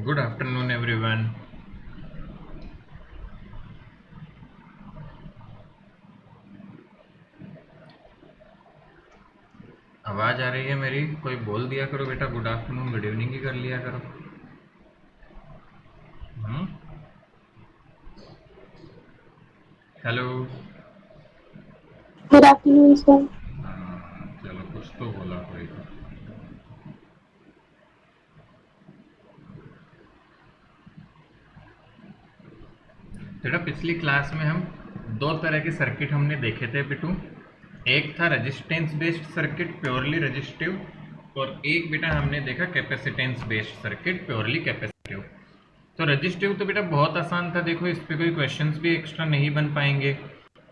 Good afternoon everyone. आवाज आ रही है मेरी? कोई बोल दिया करो बेटा, good afternoon good evening he कर लिया करो। हम्म। हेलो। Good afternoon sir. हाँ, चलो कुछ तो बोला कोई तो। बेटा पिछली क्लास में हम दो तरह के सर्किट हमने देखे थे बिटू। एक था resistance based circuit, purely resistive, और एक बेटा हमने देखा capacitance based circuit, purely capacitive. तो रजिस्टिव तो बेटा बहुत आसान था, देखो इस पे कोई क्वेश्चंस भी एक्स्ट्रा नहीं बन पाएंगे।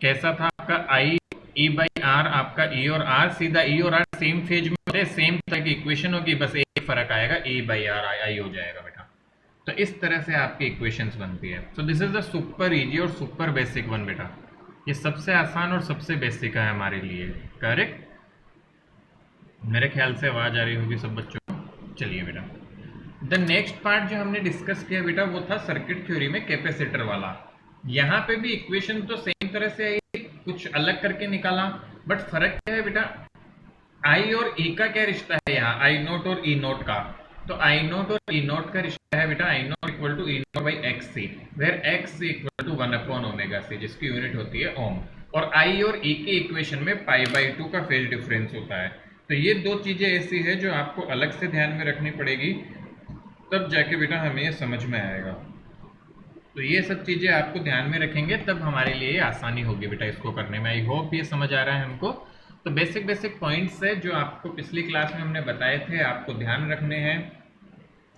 कैसा था आपका आई ई बाई आर, आपका ई और आर, सीधा ई और आर सेम फेज में होते हैं, सेम तरह की इक्वेशन होगी, बस एक फर्क आएगा, ई बाई आर आई हो जाएगा बेटा। तो इस तरह से आपकी इक्वेशंस बनती है। सो this is the super easy और सुपर बेसिक वन बेटा। ये सबसे आसान और सबसे बेसिक है हमारे लिए। करेक्ट। मेरे ख्याल से आवाज आ रही होगी सब बच्चों को। चलिए बेटा, द नेक्स्ट पार्ट जो हमने डिस्कस किया बेटा वो था सर्किट थ्योरी में कैपेसिटर वाला। यहाँ पे भी इक्वेशन तो सेम तरह से आई, कुछ अलग करके निकाला, बट फर्क क्या है बेटा, आई और ई का क्या रिश्ता है यहाँ, आई नोट और ई नोट का। तो आई नोट और ई नोट का रिश्ता है बेटा, I naught equal to E naught by X C, where X equal to 1 upon omega C, जिसकी यूनिट होती है ओम। और आई और ई की इक्वेशन में पाई बाई 2 का फेज डिफरेंस होता है। तो ये दो चीजें ऐसी है जो आपको अलग से ध्यान में रखनी पड़ेगी, तब जाके बेटा हमें ये समझ में आएगा। तो ये सब चीजें आपको ध्यान में रखेंगे तब हमारे लिए आसानी होगी बेटा इसको करने में। आई होप ये समझ आ रहा है हमको। तो बेसिक बेसिक पॉइंट्स है जो आपको पिछली क्लास में हमने बताए थे, आपको ध्यान रखने हैं।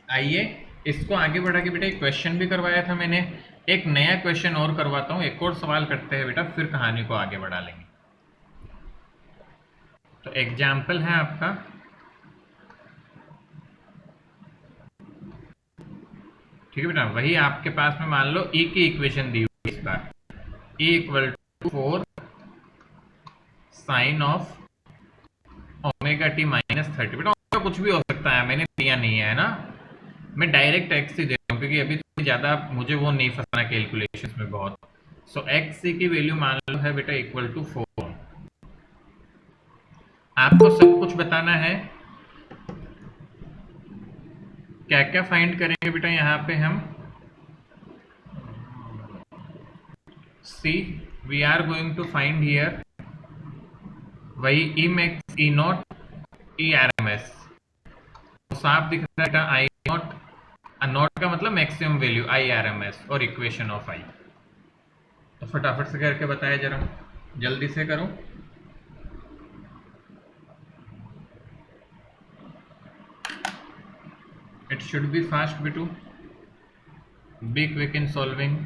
आइए इसको आगे बढ़ा के बेटा एक क्वेश्चन भी करवाया था मैंने, एक नया क्वेश्चन और करवाता हूँ, एक और सवाल करते हैं बेटा, फिर कहानी को आगे बढ़ा लेंगे। तो एग्जाम्पल है आपका, ठीक है बेटा, वही आपके पास में मान लो ई की इक्वेशन दी हुई है इस बार, E equal to 4 sine of omega T minus 30। बेटा ओमेगा कुछ भी हो सकता है, मैंने दिया नहीं है ना, मैं डायरेक्ट एक्स ही दे रहा हूँ क्योंकि अभी तो ज़्यादा मुझे वो नहीं फंसना कैलकुलेशन में बहुत। सो एक्स सी की वैल्यू मान लो है बेटा इक्वल टू 4। आपको सब कुछ बताना है, क्या क्या फाइंड करेंगे बेटा यहाँ पे हम। See, we are going to find here वही E max E naught E R M S. साफ दिख रहा है बेटा आई नॉट, नॉट का मतलब maximum value I R M S और इक्वेशन ऑफ आई। तो फटाफट से करके बताया जरा, जल्दी से करो। इट शुड बी फास्ट बिटू, be quick in solving.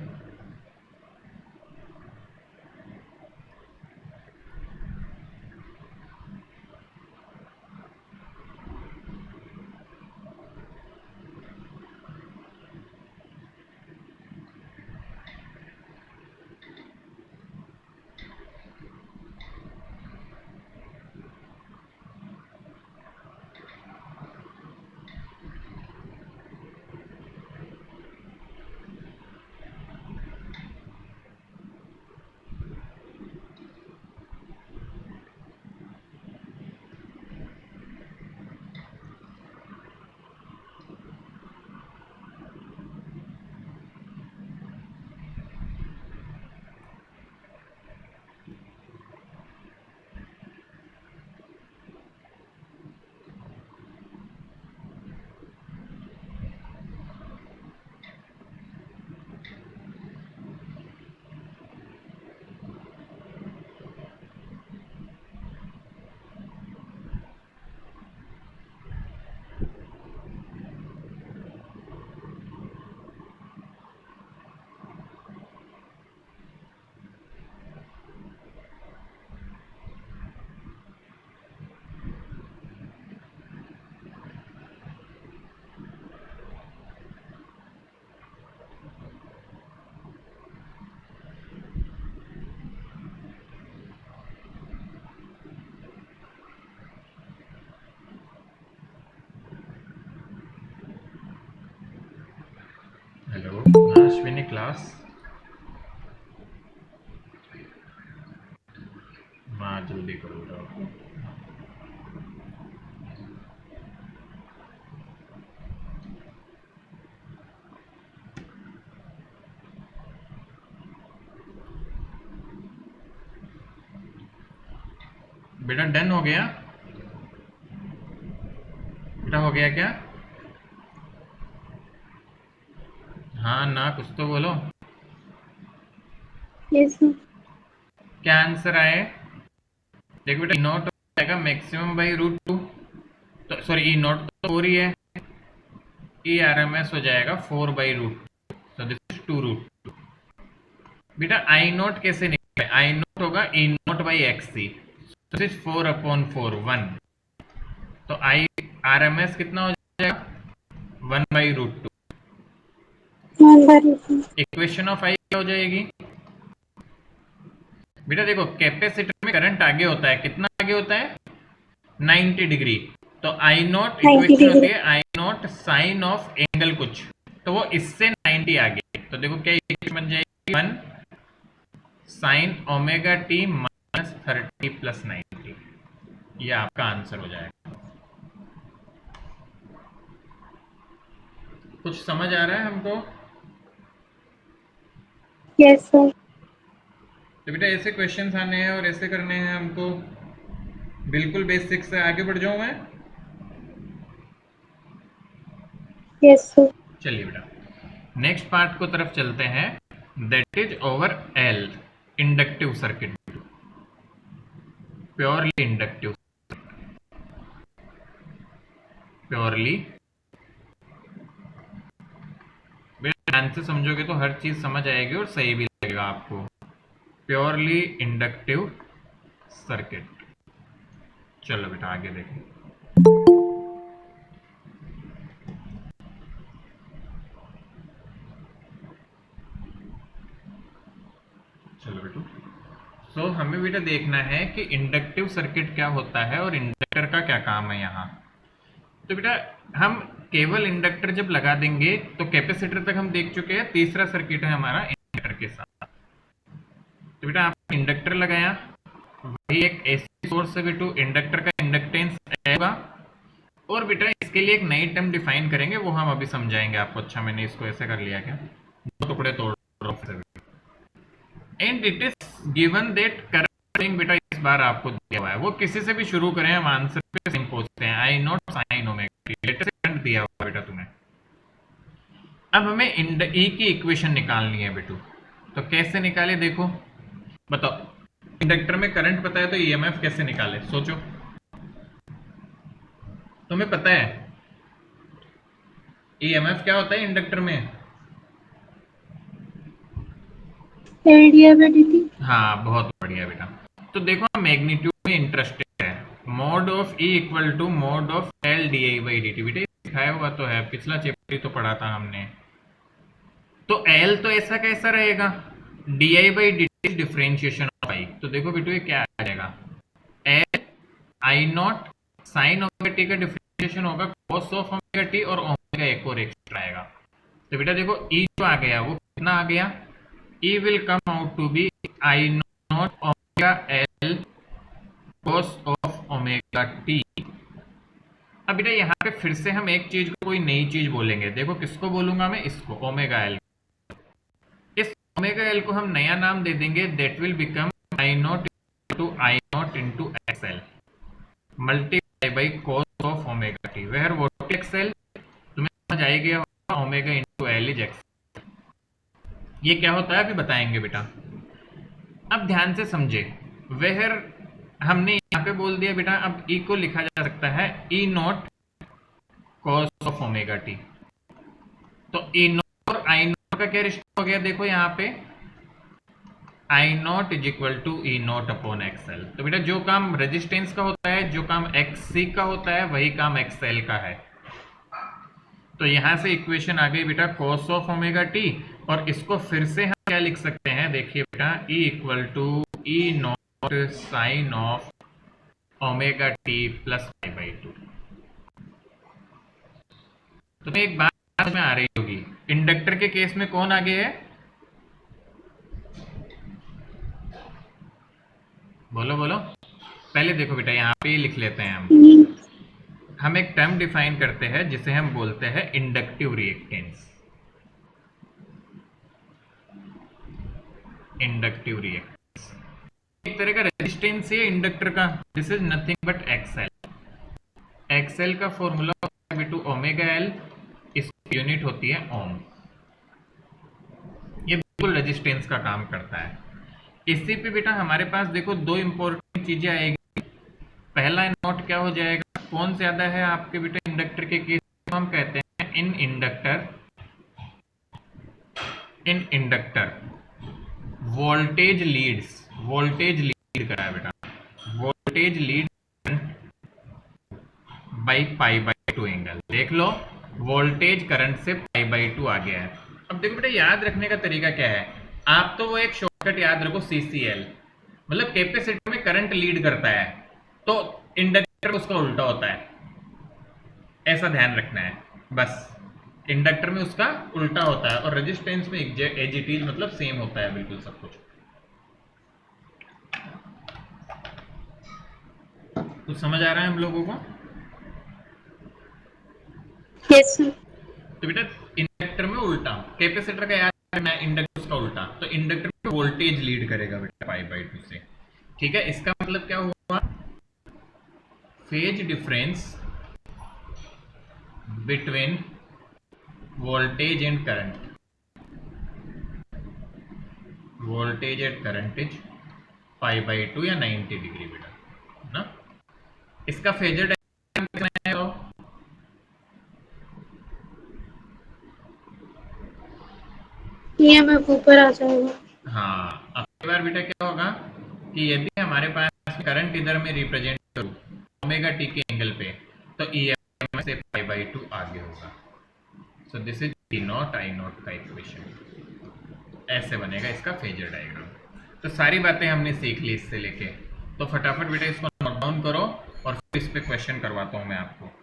Class, हाँ जल्दी करूँगा। बेटा डन हो गया? बेटा हो गया क्या? हाँ ना, कुछ तो बोलो। Yes sir. क्या आंसर आए? देखो बेटा, ई नॉट हो जाएगा मैक्सिमम बाई रूट टू, तो सॉरी ई नॉट तो 4 ही है, ई आर एम एस हो जाएगा 4 बाई रूट, तो दिस इज 2 रूट। बेटा आई नॉट कैसे निकले? आई नॉट होगा E naught by X C, this is 4 upon 4 1, तो आई आर एम एस कितना हो जाएगा 1 बाई रूट टू। वन बार रूट। इक्वेशन ऑफ आई क्या हो जाएगी? बेटा देखो कैपेसिटर में करंट आगे होता है, कितना आगे होता है? 90 डिग्री, तो आई नॉट 90 इक्वेशन होती डिग्री। है I not sine of angle कुछ, तो वो इससे 90 आगे, तो देखो क्या इक्वेशन बन जाएगी 1 sign omega T minus 30 plus 90, ये आपका आंसर हो जाएगा। कुछ समझ आ रहा है हमको? Yes sir. तो बेटा ऐसे क्वेश्चंस आने हैं और ऐसे करने हैं हमको, बिल्कुल बेसिक से आगे बढ़ जाऊं मैं? Yes sir. चलिए बेटा नेक्स्ट पार्ट को तरफ चलते हैं, that is over L, inductive circuit, purely inductive, purely, ध्यान से समझोगे तो हर चीज समझ आएगी और सही भी लगेगा आपको। प्योरली इंडक्टिव सर्किट, चलो बेटा आगे देखें। चलो बेटू, सो हमें बेटा देखना है कि इंडक्टिव सर्किट क्या होता है और इंडक्टर का क्या काम है यहाँ। तो बेटा हम केवल इंडक्टर जब लगा देंगे तो कैपेसिटर तक हम देख चुके हैं, तीसरा सर्किट है हमारा इंडक्टर के साथ। तो बेटा आपने इंडक्टर लगाया, वही एक एसी सोर्स है बेटू, इंडक्टर का इंडक्टेंस होगा, और बेटा इसके लिए एक नई टर्म डिफाइन करेंगे, वो हम अभी समझाएंगे आपको। अच्छा मैंने इसको ऐसे कर लिया क्या, दो टुकड़े तोड़ रहा, and it is given that current, बेटा इस बार आपको दिया हुआ है, वो किसी से भी शुरू करें हम आंसर पे सेम पहुंचते हैं, I not sine omega T, current दिया हुआ बेटा तुम्हें। अब हमें ई की इक्वेशन निकालनी है बेटू, तो कैसे निकाले देखो, बताओ इंडक्टर में करंट पता है तो ईएमएफ कैसे निकाले, सोचो। तुम्हें पता है ईएमएफ क्या होता है इंडक्टर में? L D by D T. हाँ बहुत बढ़िया बेटा, तो देखो मैग्नीट्यूड में इंटरेस्टेड है, mod of E equal to mod of L D I by D T, बेटा सिखाया हुआ तो है, पिछला चैप्टर ही तो पढ़ा था हमने। तो एल तो ऐसा कैसा रहेगा, D I by D T differentiation of I, तो देखो बेटू ये क्या आ जाएगा, L I not sine omega T का डिफ्रेंशिएशन होगा कॉस ऑफ ओमेगा टी, और ओमेगा एक और एक्स्ट्रा आएगा। तो बेटा देखो ई जो आ गया वो कितना आ गया, E will come out to be I naught omega L cos of omega T. अब बेटा यहाँ पे फिर से हम एक चीज को कोई नई चीज बोलेंगे, देखो किसको बोलूंगा मैं, इसको ओमेगा एल, इस ओमेगा एल को हम नया नाम दे देंगे, that will become I naught to I naught into X L multiply by cos of omega T, where what X L तुम्हें समझ आएगा, omega into L is X, ये क्या होता है अभी बताएंगे बेटा। अब ध्यान से समझे, वेहर हमने यहाँ पे बोल दिया बेटा, अब ई को लिखा जा सकता है E naught cos of omega T, तो ई नॉट और आई नॉट का क्या रिश्ता हो गया, देखो यहाँ पे I naught is equal to E naught upon XL, तो बेटा जो काम रेजिस्टेंस का होता है, जो काम एक्स का होता है, वही काम एक्सएल का है। तो यहां से इक्वेशन आ गई बेटा cos ऑफ ओमेगा टी, और इसको फिर से हम क्या लिख सकते हैं, देखिए बेटा E equal to E naught sine of omega T plus pi by two. तो एक बात समझ में आ रही होगी, इंडक्टर के केस में कौन आगे है, बोलो बोलो। पहले देखो बेटा, यहाँ पे ही लिख लेते हैं हम एक टर्म डिफाइन करते हैं जिसे हम बोलते हैं इंडक्टिव रिएक्टेंस। इंडक्टिव रिएक्टेंस एक तरह का रेजिस्टेंस है इंडक्टर का। This is nothing but XL. XL का फॉर्मूला बिटू ओमेगा एल, इसकी यूनिट होती है ओम। ये बिल्कुल रेजिस्टेंस का काम करता है। इसी पे बेटा हमारे पास देखो दो इंपॉर्टेंट चीजें आएगी। पहला नोट क्या हो जाएगा, कौन ज्यादा है आपके बेटा इंडक्टर के केस में, हम कहते हैं in inductor voltage leads. Voltage lead करा है बेटा, voltage lead by pi by two angle. देख लो, वोल्टेज करंट से पाई बाई टू आ गया है। अब देखो बेटा, याद रखने का तरीका क्या है, आप तो वो एक शॉर्टकट याद रखो, सीसीएल, मतलब कैपेसिटर में करंट लीड करता है तो इंडक्टर उसका उल्टा होता है, ऐसा ध्यान रखना है बस। इंडक्टर में उसका उल्टा होता है और रेजिस्टेंस में एज इट इज, मतलब सेम होता है बिल्कुल सब कुछ। कुछ समझ आ रहा है हम लोगों को? Yes sir. तो बेटा इंडक्टर में उल्टा, कैपेसिटर का याद रखना है, इंडक्टर का उल्टा, तो इंडक्टर में वोल्टेज लीड करेगा बेटा पाई बाई टू से। ठीक है, इसका मतलब क्या हुआ, phase difference between voltage and current, voltage and current is pi by to या 90 डिग्री बेटा ना। इसका फेजर डायग्राम कितना है तो ईएमएफ ऊपर आ जाएगा। हाँ, अब की बार बेटा क्या होगा कि यदि हमारे पास करंट इधर में रिप्रेजेंट करूं ओमेगा टी के एंगल पे, तो ईएमएफ से पाई बाई टू आगे होगा। सो this is E not I not का इक्वेशन, ऐसे बनेगा इसका फेजर डायग्राम। तो सारी बातें हमने सीख ली इससे लेके, तो फटाफट बेटा इसको नोट डाउन करो और फिर इस पे क्वेश्चन करवाता हूं मैं आपको।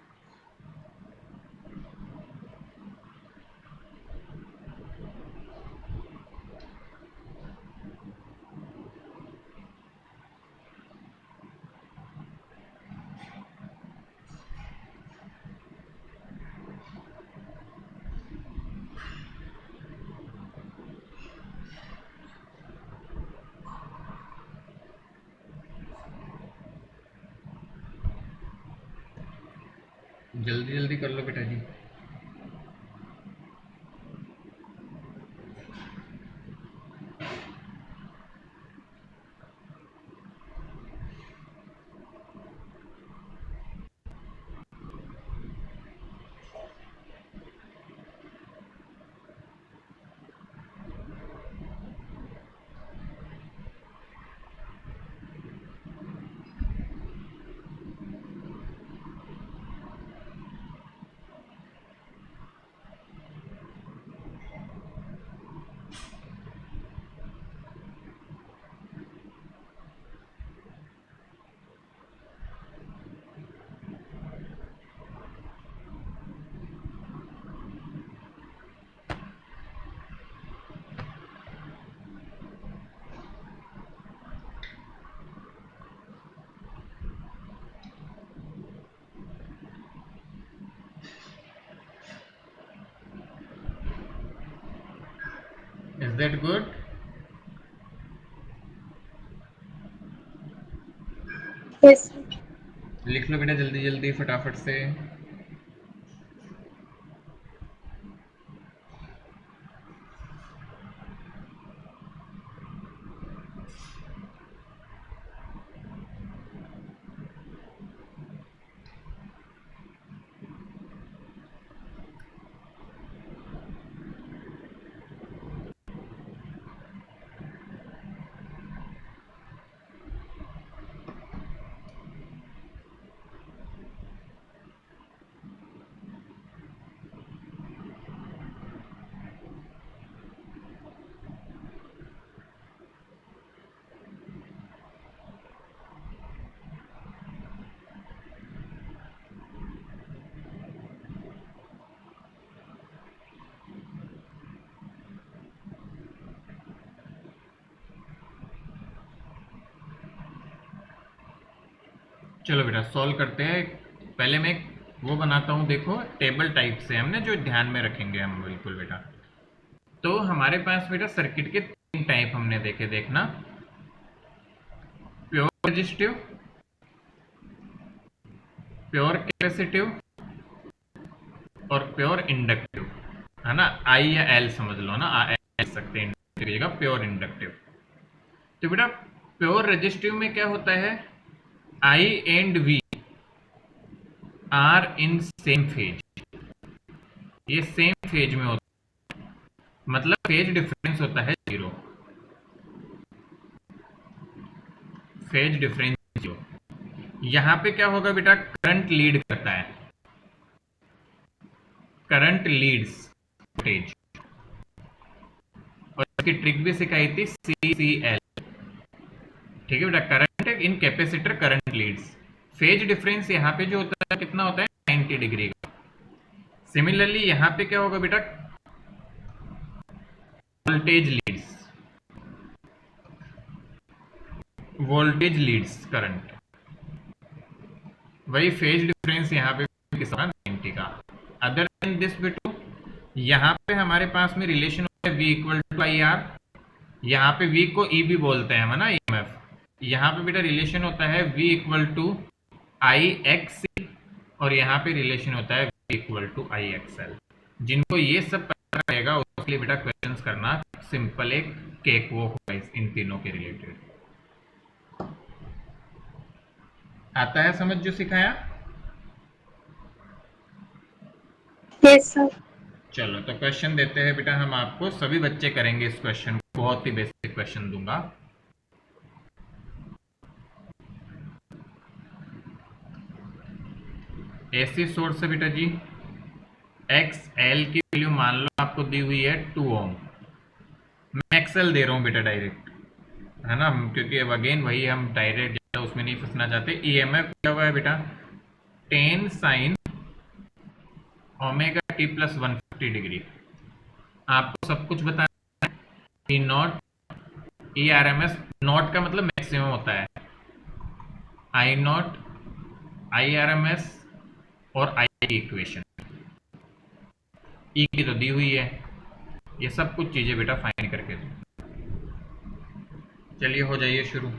जल्दी जल्दी कर लो बेटा जी। Is that good? Yes sir. लिख लो बेटा जल्दी जल्दी फटाफट से। चलो बेटा सॉल्व करते हैं। पहले मैं वो बनाता हूँ, देखो टेबल टाइप से हमने जो ध्यान में रखेंगे हम, बिल्कुल बेटा। तो हमारे पास बेटा सर्किट के 3 टाइप हमने देखे, देखना, प्योर रेजिस्टिव, प्योर कैपेसिटिव और प्योर इंडक्टिव, है ना। आई या एल समझ लो ना, एल सकते हैं इंडक्टिव की जगह, प्योर इंडक्टिव। तो बेटा प्योर रेजिस्टिव में क्या होता है, I and V are in same phase, ये सेम फेज में होता है, मतलब फेज डिफरेंस होता है 0, फेज डिफरेंस 0। यहां पे क्या होगा बेटा, करंट लीड करता है, करंट लीड्स वोल्टेज, और इसकी ट्रिक भी सिखाई थी CCL, ठीक है बेटा। Current in capacitor current Leeds, phase difference यहाँ पे जो होता है कितना होता है, 90 डिग्री का। सिमिलरली यहाँ पे क्या होगा बेटा, voltage leads, voltage leads current, वही फेज डिफरेंस यहाँ पे कितना 90 का। अदर देन दिस बेटू, यहाँ पे हमारे पास में रिलेशन होता है V equal to I R, यहाँ पे V को E भी बोलते हैं, है ना, EMF। यहाँ पे बेटा रिलेशन होता है V equal to I X, और यहाँ पे रिलेशन होता है V equal to I X L. जिनको ये सब पता रहेगा उसके लिए बेटा क्वेश्चंस करना सिंपल, एक केक वो होगा इन तीनों के रिलेटेड। आता है समझ जो सिखाया? Yes sir. चलो तो क्वेश्चन देते हैं बेटा हम आपको, सभी बच्चे करेंगे इस क्वेश्चन को, बहुत ही बेसिक क्वेश्चन दूंगा। एसी सोर्स है बेटा जी, एक्स एल की वैल्यू मान लो आपको दी हुई है 2 ओम, मैं एक्सएल दे रहा हूँ बेटा डायरेक्ट, है ना, क्योंकि अब अगेन वही हम डायरेक्ट उसमें नहीं फंसना चाहते। ईएमएफ क्या हुआ है बेटा, 10 sine omega T plus 150 degree. आपको सब कुछ बताना है, E naught, E R M S, naught का मतलब मैक्सिमम होता है, I naught, I R M S और आई की इक्वेशन, ई की तो दी हुई है, ये सब कुछ चीजें बेटा फाइंड करके दो। चलिए हो जाइए शुरू।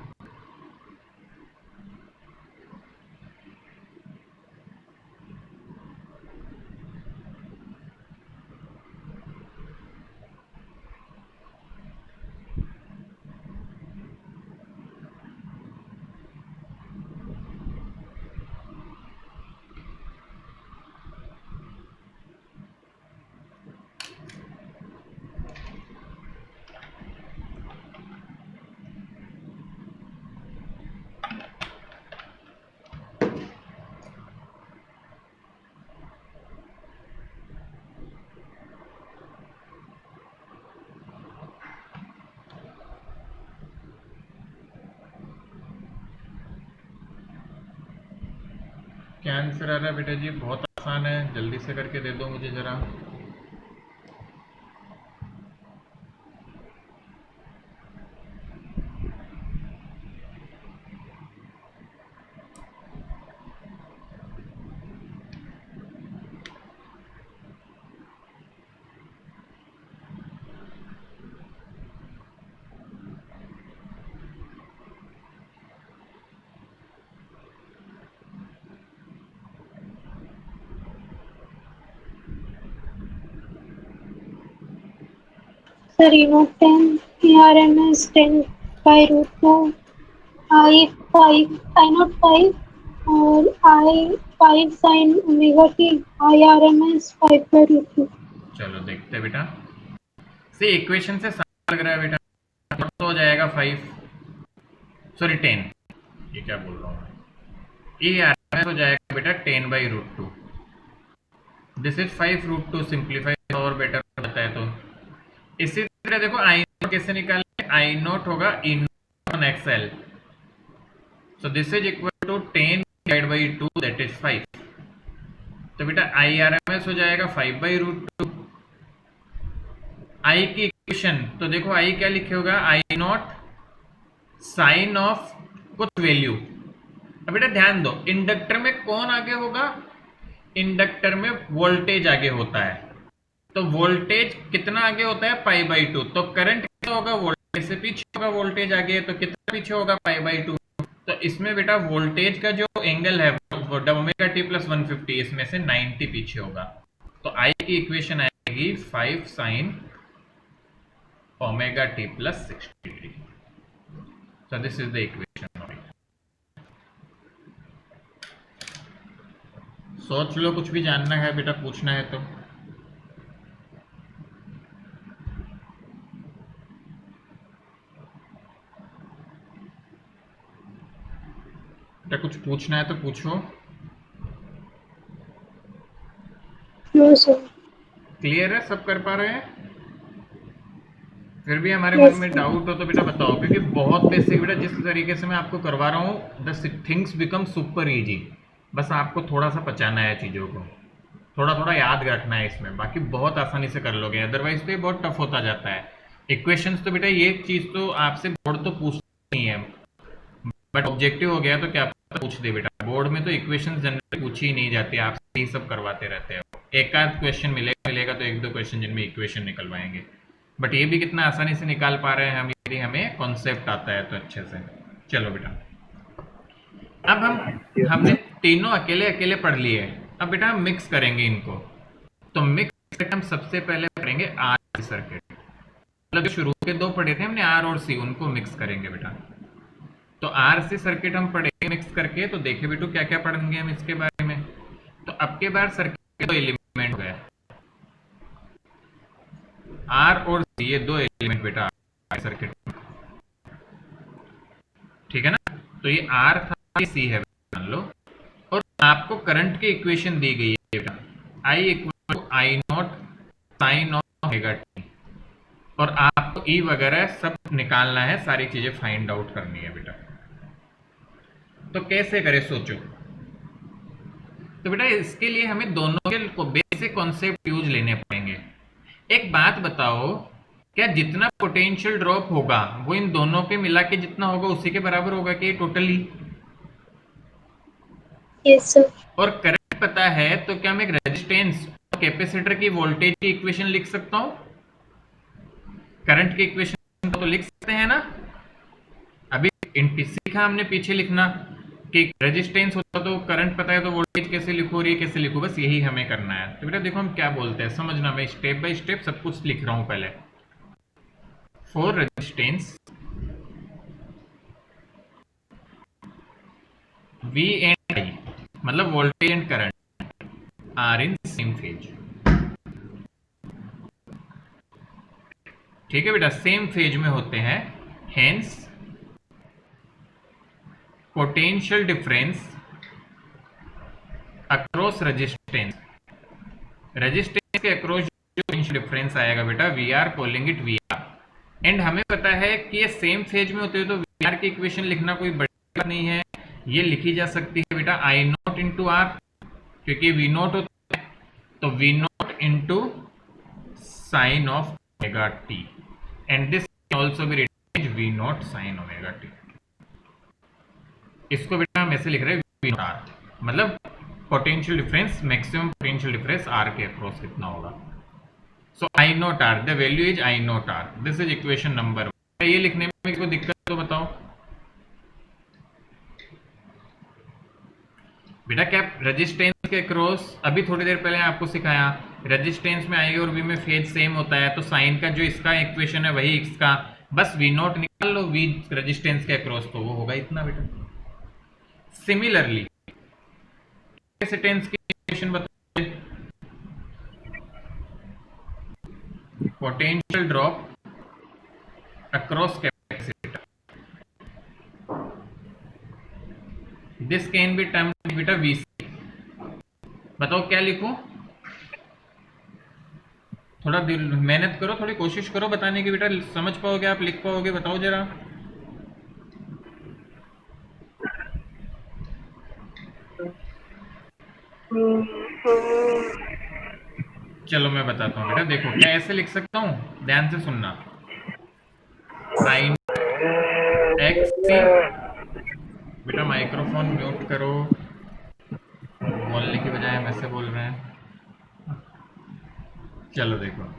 क्या आंसर आ रहा है बेटा जी? बहुत आसान है, जल्दी से करके दे दो मुझे जरा। Sir Eno 10 ERMS 10 by root 2 I 5 I not 5 और I 5 sin omega t IRMS 5 by root 2। चलो देखते हैं बेटा, सी इक्वेशन से समझ लग रहा है बेटा, तो हो जाएगा 5, सॉरी 10, ये क्या बोल रहा हूँ मैं, ई आर एम एस हो जाएगा बेटा 10 by root 2, this is 5 root 2, simplify और बेटर होता है। तो इसी तरह देखो आई नोट कैसे निकालें, आई नोट होगा E naught X L, so this is equal to 10 divide by 2 that is 5। तो बेटा आई आर एम एस हो जाएगा 5 बाई रूट 2। आई की इक्वेशन तो देखो, आई क्या लिखे होगा, आई नॉट साइन ऑफ कुछ वैल्यू, अब बेटा ध्यान दो, इंडक्टर में कौन आगे होगा? इंडक्टर में वोल्टेज आगे होता है। तो वोल्टेज कितना आगे होता है? पाई बाई टू। तो करंट कितना होगा? वोल्टेज से पीछे होगा। वोल्टेज आगे है तो कितना पीछे होगा? पाई बाई टू। तो इसमें बेटा वोल्टेज का जो एंगल है वो ओमेगा टी प्लस 150, इसमें से 90 पीछे होगा। तो आई की इक्वेशन आएगी 5 sign omega T plus 60 degree. So this is the equation. सोच लो, कुछ भी जानना है बेटा, पूछना है तो। बेटा कुछ पूछना है तो पूछो। No sir. क्लियर है? सब कर पा रहे हैं? फिर भी हमारे मन यस में सर। डाउट हो तो बेटा बताओ, क्योंकि बहुत बेसिक बेटा जिस तरीके से मैं आपको करवा रहा हूँ, the things become super easy. बस आपको थोड़ा सा पचाना है चीज़ों को, थोड़ा थोड़ा याद रखना है इसमें, बाकी बहुत आसानी से कर लोगे। अदरवाइज तो ये बहुत टफ होता जाता है। इक्वेशंस तो बेटा ये चीज़ तो आपसे बोर्ड तो पूछती नहीं है, बट ऑब्जेक्टिव हो गया तो क्या पता पूछ दे बेटा। बोर्ड में तो इक्वेशंस जनरली पूछी ही नहीं जाती, आपसे ही सब करवाते रहते हो। एक आध क्वेश्चन मिलेगा तो एक दो क्वेश्चन जिनमें इक्वेशन निकलवाएंगे, बट ये भी कितना आसानी से निकाल पा रहे हैं हम, यदि हमें कॉन्सेप्ट आता है तो अच्छे से। चलो बेटा, अब हमने तीनों अकेले अकेले पढ़ लिए। अब बेटा हम मिक्स करेंगे इनको। तो मिक्स सर्किट हम सबसे पहले पढ़ेंगे आर सर्किट। मतलब शुरू के दो पढ़े थे हमने, आर और सी, उनको मिक्स करेंगे बेटा। तो आर सी सर्किट हम पढ़ेंगे मिक्स करके। तो देखे बेटू क्या क्या पढ़ेंगे हम इसके बारे में। तो अब के बार सर्किट के दो एलिमेंट हो गए, आर और सी, ये दो एलिमेंट बेटा सर्किट में, ठीक है ना। तो ये आर था, ये सी है मान लो। और आपको करंट की इक्वेशन दी गई है बेटा, I equal to I not sine of omega T. और आपको ई वगैरह सब निकालना है, सारी चीजें फाइंड आउट करनी है बेटा। तो कैसे करें सोचो। तो बेटा इसके लिए हमें दोनों के बेसिक कॉन्सेप्ट यूज लेने पड़ेंगे। एक बात बताओ, क्या जितना पोटेंशियल ड्रॉप होगा वो इन दोनों के मिला के जितना होगा उसी के बराबर होगा कि टोटली? Yes sir. और करंट पता है तो क्या मैं एक रेजिस्टेंस और कैपेसिटर की वोल्टेज की इक्वेशन लिख सकता हूं? करंट की इक्वेशन तो लिख सकते हैं ना। अभी सीखा हमने पीछे लिखना कि रेजिस्टेंस होता तो करंट पता है तो वोल्टेज कैसे लिखो और ये कैसे लिखो, बस यही हमें करना है। तो बेटा देखो हम क्या बोलते हैं, समझना, मैं स्टेप बाय स्टेप सब कुछ लिख रहा हूं पहले। For resistance V and I, मतलब voltage and current are in same phase. ठीक है बेटा, सेम फेज में होते हैं, hence potential difference across resistance. Resistance के अक्रॉस जो पोटेंशियल डिफरेंस आएगा बेटा, we are calling it V R. And हमें पता है कि ये सेम फेज में होते हैं तो वी आर की इक्वेशन लिखना कोई बड़ी बात नहीं है, ये लिखी जा सकती है बेटा आई नॉट इंटू आर, क्योंकि वी नॉट होता है तो V naught into sine of omega T, and this can also be written V not sine omega T. इसको बेटा हम ऐसे लिख रहे हैं वी नॉट आर, मतलब potential difference, maximum potential difference R के अक्रॉस कितना होगा। So I not R, the value is I not R, this is equation number. ये लिखने में कोई दिक्कत तो बताओ बेटा। क्या रेजिस्टेंस के अक्रॉस, अभी थोड़ी देर पहले आपको सिखाया, रेजिस्टेंस में आई और वी में फेज सेम होता है, तो साइन का जो इसका इक्वेशन है वही इसका, बस वी नॉट निकाल लो वी रेजिस्टेंस के अक्रॉस, तो वो होगा इतना बेटा। सिमिलरली कैपेसिटेंस की इक्वेशन बताइए, potential drop across capacitor, this can be termed बेटा वीसी। बताओ क्या लिखूं? थोड़ा मेहनत करो, थोड़ी कोशिश करो बताने की बेटा, समझ पाओगे आप, लिख पाओगे, बताओ जरा। चलो मैं बताता हूँ बेटा, देखो क्या ऐसे लिख सकता हूँ, ध्यान से सुनना। साइन एक्स सी बेटा माइक्रोफोन म्यूट करो, बोलने की बजाय हम ऐसे बोल रहे हैं। चलो देखो,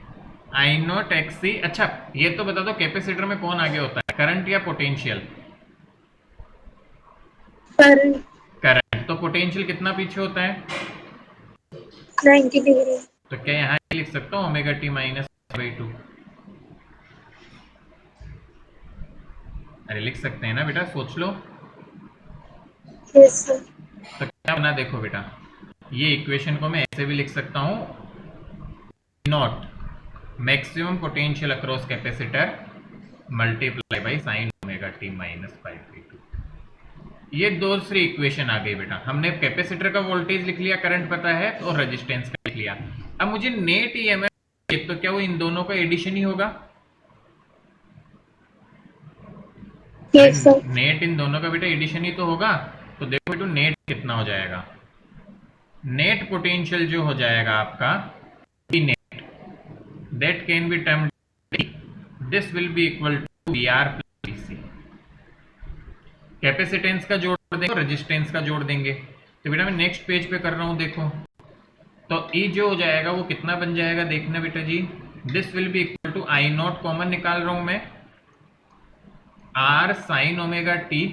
आई नॉट एक्स सी। अच्छा ये तो बता दो कैपेसिटर में कौन आगे होता है, करंट या पोटेंशियल? करंट। करंट। तो पोटेंशियल कितना पीछे होता है? 90 डिग्री। तो क्या यहाँ लिख सकता हूँ omega T minus by to? अरे लिख सकते हैं ना बेटा, सोच लो। Yes sir. तो क्या बना देखो बेटा, ये इक्वेशन को मैं ऐसे भी लिख सकता हूँ, not maximum potential across capacitor multiply by sign omega T minus pi by to. ये दूसरी इक्वेशन आ गई बेटा। हमने कैपेसिटर का वोल्टेज लिख लिया, करंट पता है, और रेजिस्टेंस का लिख लिया। अब मुझे नेट ईएमएफ, तो क्या वो इन दोनों का एडिशन ही होगा? अरे यस सर। नेट इन दोनों का बेटा एडिशन ही तो होगा। तो देखो बेटू नेट कितना हो जाएगा, नेट पोटेंशियल जो हो जाएगा आपका T net, that can be termed, this will be equal to V R plus V C. Capacitance का जोड़ देंगे, रेजिस्टेंस का जोड़ देंगे। तो बेटा मैं नेक्स्ट पेज पे कर रहा हूं, देखो। तो ई जो हो जाएगा वो कितना बन जाएगा, देखना बेटा जी, this will be equal to I naught common निकाल रहा हूं मैं, R sine omega T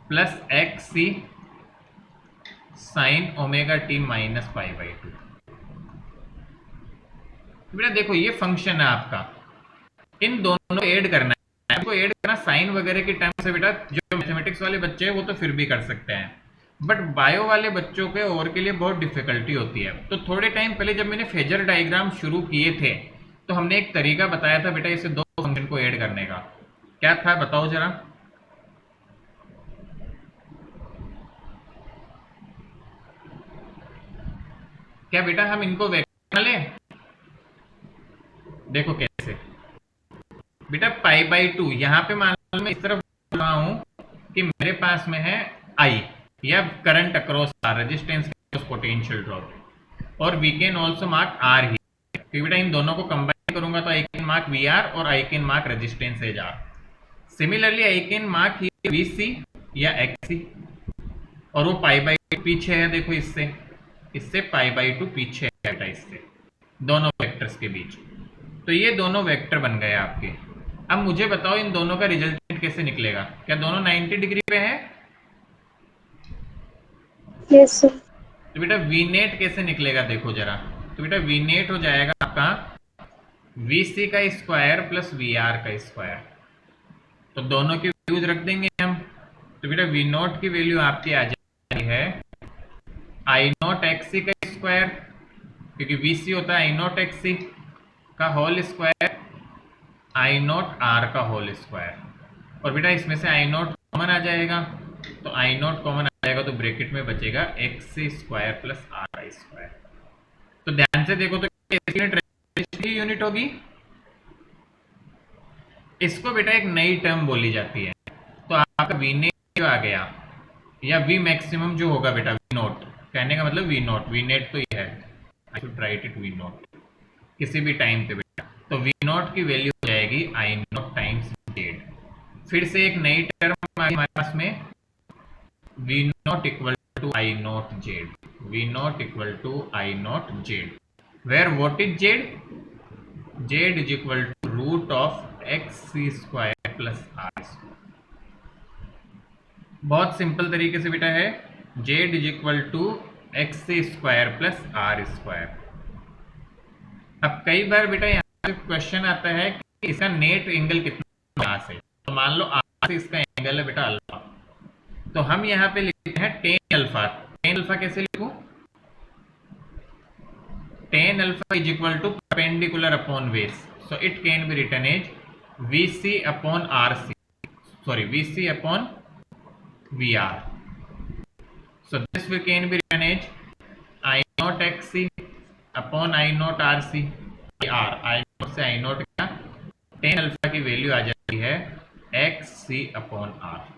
plus X C sine omega T minus pi by two. बेटा देखो ये फंक्शन है आपका, इन दोनों को ऐड करना है, आपको ऐड करना साइन वगैरह की टर्म से बेटा। जो मैथमेटिक्स वाले बच्चे हैं वो तो फिर भी कर सकते हैं, बट बायो वाले बच्चों के और के लिए बहुत डिफिकल्टी होती है। तो थोड़े टाइम पहले जब मैंने फेजर डायग्राम शुरू किए थे तो हमने एक तरीका बताया था बेटा इसे दो फंक्शन को ऐड करने का। क्या था बताओ जरा? क्या बेटा हम इनको वेक्टर लें? देखो कैसे बेटा, पाई बाई टू यहां पे मान लो मैं इस तरफ बोल रहा हूं कि मेरे पास में है आई, या current across R, resistance across potential drop, और we can also mark R ही, क्योंकि बेटा इन दोनों को कंबाइन करूंगा तो I can mark V R और I can mark resistance as R. Similarly I can mark V C या एक्स सी, और वो पाई बाई टू पीछे है, देखो इससे पाई बाई टू पीछे है बेटा, इससे दोनों वेक्टर्स के बीच। तो ये दोनों वेक्टर बन गए आपके। अब मुझे बताओ इन दोनों का रिजल्टेंट कैसे निकलेगा, क्या दोनों 90 डिग्री पे है? Yes sir. तो बेटा वी नेट कैसे निकलेगा देखो जरा। तो बेटा वी नेट हो जाएगा आपका वी सी का स्क्वायर प्लस वी आर का स्क्वायर। तो दोनों की वैल्यूज रख देंगे हम। तो बेटा वी नोट की वैल्यू आपकी आ जाती है आई नोट एक्स सी का स्क्वायर, क्योंकि वी सी होता है आई नोट एक्स सी का whole square, I naught R का होल स्क्वायर। और बेटा इसमें से आई नोट कॉमन आ जाएगा, तो आई नोट कॉमन आ जाएगा तो ब्रैकेट में बचेगा X C square plus R I square. तो ध्यान से देखो तो यूनिट की यूनिट होगी, इसको बेटा एक नई टर्म बोली जाती है। तो आपका वी नेट जो आ गया, या वी मैक्सिमम जो होगा बेटा, वी नोट कहने का मतलब वी नोट, वी नेट तो ये है, I should write it V naught किसी भी टाइम पे बेटा। तो वी नोट की वैल्यू हो जाएगी आई नोट टाइम्स जेड। फिर से एक नई टर्म हमारे पास में, V naught equal to I naught Z, V naught equal to I naught Z, where what is Z? Z is equal to root of X C square plus R square. बहुत simple तरीके से बेटा है, Z is equal to X C square plus R square. अब कई बार बेटा यहाँ से क्वेश्चन आता है कि इसका नेट एंगल कितना यहाँ से, तो मान लो आर से इसका एंगल है बेटा अल्फा, तो हम यहाँ पे लिखते हैं टेन अल्फा। टेन अल्फा कैसे लिखूं? Tan alpha is equal to perpendicular upon base, so it can be written as V C upon R C, sorry V C upon V R. So this we can be written as I not X C upon I not R C R. I not से I not का tan alpha की value आ जाती है X C upon R.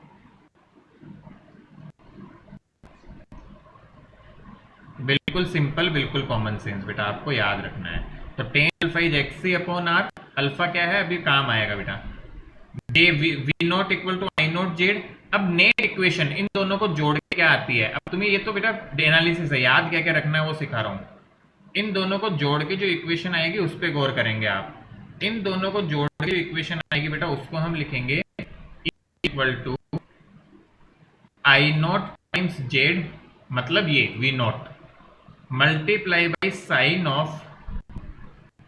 बिल्कुल simple, बिल्कुल common sense बेटा, आपको याद रखना है। तो tan alpha is X C upon R, alpha क्या है अभी काम आएगा बेटा, J V not equal to I not Z, अब नेट इक्वेशन इन दोनों को जोड़ के क्या आती है, अब तुम्हें ये तो बेटा एनालिसिस है, याद क्या क्या रखना है वो सिखा रहा हूं। इन दोनों को जोड़ के जो इक्वेशन आएगी उस पर गौर करेंगे आप। इन दोनों को जोड़ के जो इक्वेशन आएगी बेटा उसको हम लिखेंगे equal to I not times Z, मतलब ये V not multiply by sine of.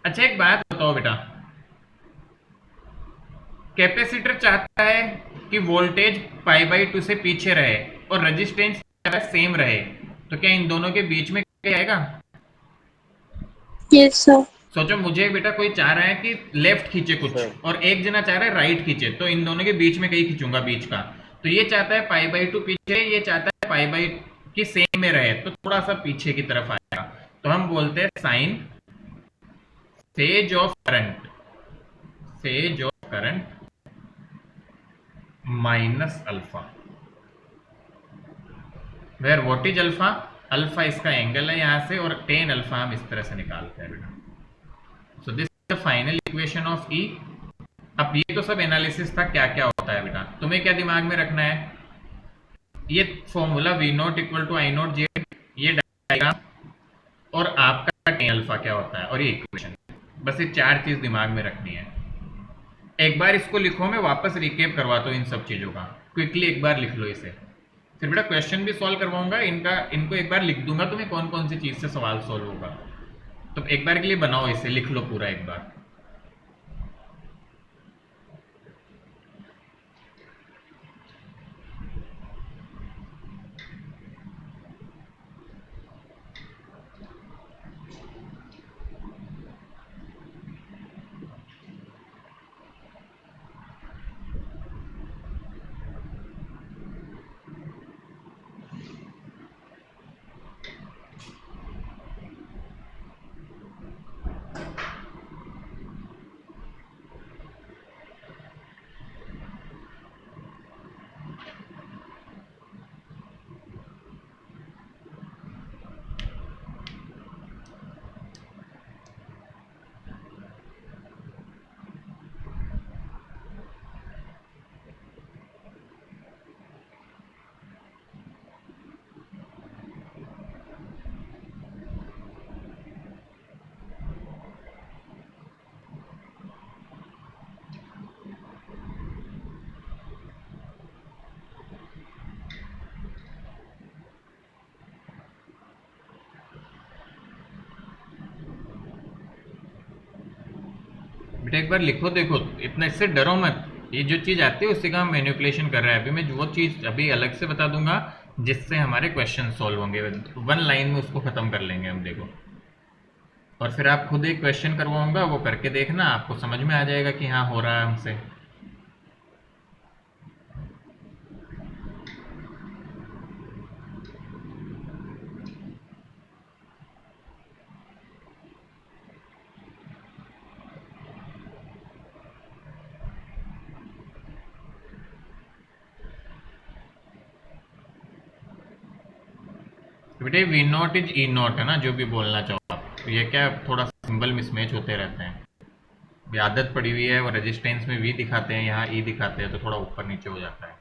अच्छा एक बात बताओ बेटा, कैपेसिटर चाहता है कि वोल्टेज पाई बाई 2 से पीछे रहे और रेजिस्टेंस चाहता है सेम रहे, तो क्या इन दोनों के बीच में क्या आएगा? Yes sir. सोचो मुझे बेटा कोई चाह रहा है कि लेफ्ट खींचे कुछ और एक जना चाह रहा है राइट खींचे, तो इन दोनों के बीच में कहीं खींचूंगा बीच का। तो ये चाहता है पाई बाई 2 पीछे, ये चाहता है पाई बाई की सेम में रहे, तो थोड़ा सा पीछे की तरफ आएगा। तो हम बोलते हैं sine phase of current, phase of current minus alpha, where what is alpha? Alpha इसका एंगल है यहां से, और टेन अल्फा हम इस तरह से निकालते हैं बेटा। So this is the final equation of E. अब ये तो सब एनालिसिस था, क्या क्या होता है बेटा, तुम्हें क्या दिमाग में रखना है, ये formula V not equal to I not Z, ये डायग्राम, और आपका टेन अल्फा क्या होता है, और ये इक्वेशन। बस ये चार चीज दिमाग में रखनी है। एक बार इसको लिखो, मैं वापस रिकेप करवाता हूँ इन सब चीजों का, क्विकली एक बार लिख लो इसे, फिर बेटा क्वेश्चन भी सॉल्व करवाऊंगा इनका, इनको एक बार लिख दूंगा तुम्हें कौन कौन सी चीज से सवाल सॉल्व होगा। तो एक बार के लिए बनाओ इसे, लिख लो पूरा एक बार। बेटा एक बार लिखो, देखो इतना इससे डरो मत, ये जो चीज आती है उसी का हम मैनिपुलेशन कर रहे हैं। अभी मैं वो चीज अभी अलग से बता दूंगा जिससे हमारे क्वेश्चन सॉल्व होंगे, वन लाइन में उसको खत्म कर लेंगे हम, देखो। और फिर आप खुद एक क्वेश्चन करवाऊंगा, वो करके देखना, आपको समझ में आ जाएगा कि हाँ हो रहा है हमसे। तो बेटे V not is E not है ना, जो भी बोलना चाहो आप, तो ये क्या थोड़ा सिंबल मिसमैच होते रहते हैं, ये आदत पड़ी हुई है। वो रेजिस्टेंस में वी दिखाते हैं, यहाँ ई दिखाते हैं, तो थोड़ा ऊपर नीचे हो जाता है।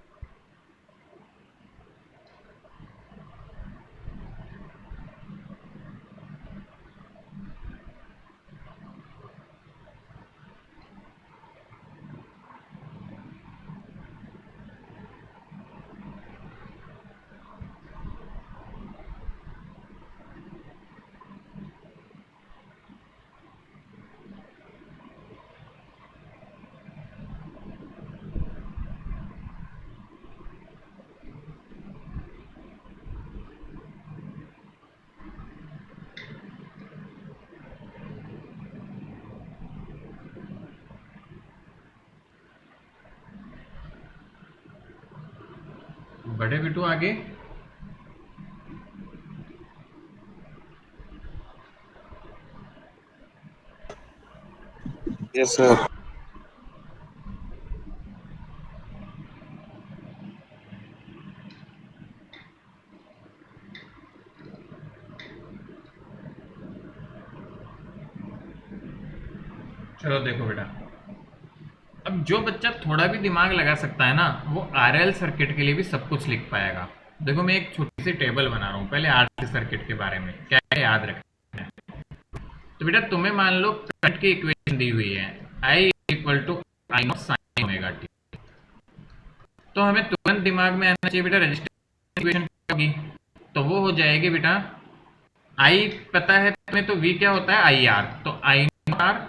बड़े बिटू आगे। Yes sir. चलो देखो बेटा, अब जो बच्चा थोड़ा भी दिमाग लगा सकता है ना, वो आरएल सर्किट के लिए भी सब कुछ लिख पाएगा। देखो मैं एक छोटी सी टेबल बना रहा हूँ पहले आरसी सर्किट के बारे में, क्या क्या याद रखना है। तो बेटा तुम्हें मान लो करंट की इक्वेशन दी हुई है, I equal to I not sine omega T. तो हमें तुरंत दिमाग में आना चाहिए बेटा रेजिस्टेंस इक्वेशन क्या होगी, तो वो हो जाएगी बेटा आई पता है तुम्हें, तो वी क्या होता है आई आर, तो I R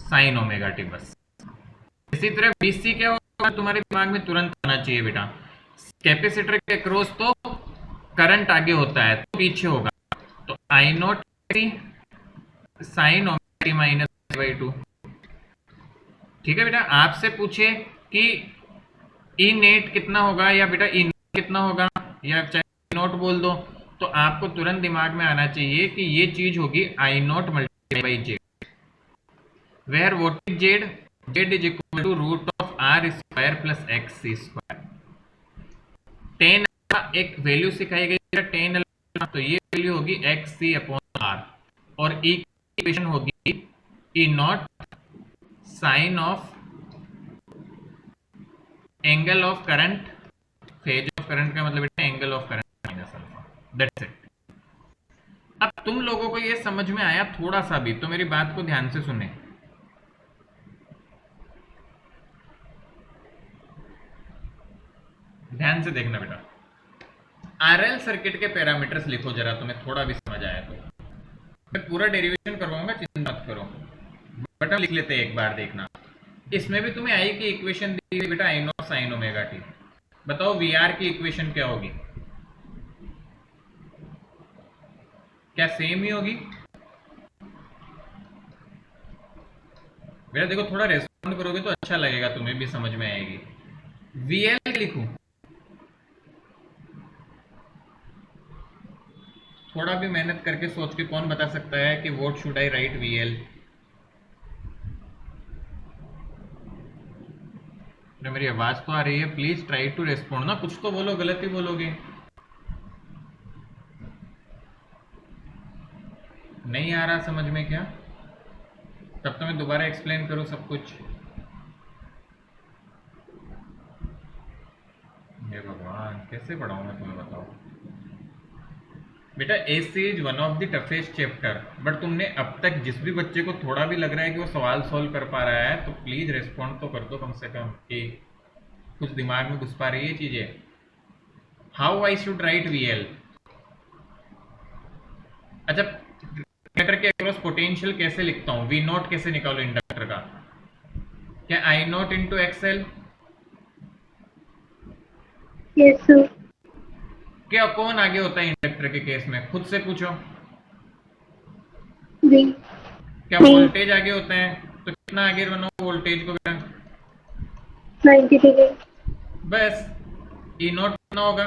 sine omega T bus. इसी तरह VC क्या होगा तुम्हारे दिमाग में तुरंत आना चाहिए बेटा, कैपेसिटर के अक्रॉस तो करंट आगे होता है तो पीछे होगा, तो I not sine omega T minus by two. ठीक है बेटा, आपसे पूछे कि ई नेट कितना होगा या बेटा ई कितना होगा या चाहे नोट बोल दो, तो आपको तुरंत दिमाग में आना चाहिए कि ये चीज होगी I naught multiply by Z, where what is Z, Z is equal to root of R square plus X C square. Tan एक वैल्यू सिखाई गई है टेन, तो ये वैल्यू होगी एक्स सी अपॉन आर, और ई की इक्वेशन होगी E naught sine of angle of current, phase of current का मतलब है angle of current minus alpha, that's it. अब तुम लोगों को ये समझ में आया थोड़ा सा भी, तो मेरी बात को ध्यान से सुने। ध्यान से देखना बेटा, आरएल सर्किट के पैरामीटर्स लिखो जरा, तुम्हें थोड़ा भी समझ आया तो। मैं पूरा डेरिवेशन करवाऊंगा, चिंता मत करो, बट हम लिख लेते हैं एक बार, देखना। इसमें भी तुम्हें आई की इक्वेशन दी हुई बेटा, I not sine omega T. बताओ वी आर की इक्वेशन क्या होगी, क्या सेम ही होगी बेटा? देखो थोड़ा रेस्पॉन्ड करोगे तो अच्छा लगेगा, तुम्हें भी समझ में आएगी। वीएल लिखूं, थोड़ा भी मेहनत करके सोच के कौन बता सकता है कि what should I write VL? मेरी आवाज तो आ रही है, प्लीज ट्राई टू रेस्पॉन्ड ना, कुछ तो बोलो, गलत ही बोलोगे। नहीं आ रहा समझ में क्या? तब तो मैं दोबारा एक्सप्लेन करूं सब कुछ। हे भगवान, कैसे पढ़ाऊं मैं तुम्हें, बताओ बेटा। AC is one of the toughest chapter, but तुमने अब तक जिस भी बच्चे को थोड़ा भी लग रहा है कि वो सवाल सॉल्व कर पा रहा है, तो प्लीज रेस्पॉन्ड तो कर दो कम से कम, कि कुछ दिमाग में घुस पा रही है चीजें। How I should write VL? अच्छा, इंडक्टर के अक्रॉस पोटेंशियल कैसे लिखता हूं, वी नॉट कैसे निकालो इंडक्टर का? क्या I naught into XL? Yes sir. क्या कौन आगे होता है इंडक्टर के केस में, खुद से पूछो। वी। क्या वोल्टेज आगे होता है? तो कितना आगे बनाओ वोल्टेज को बेटा? 90 डिग्री। बस ई नॉट कितना होगा?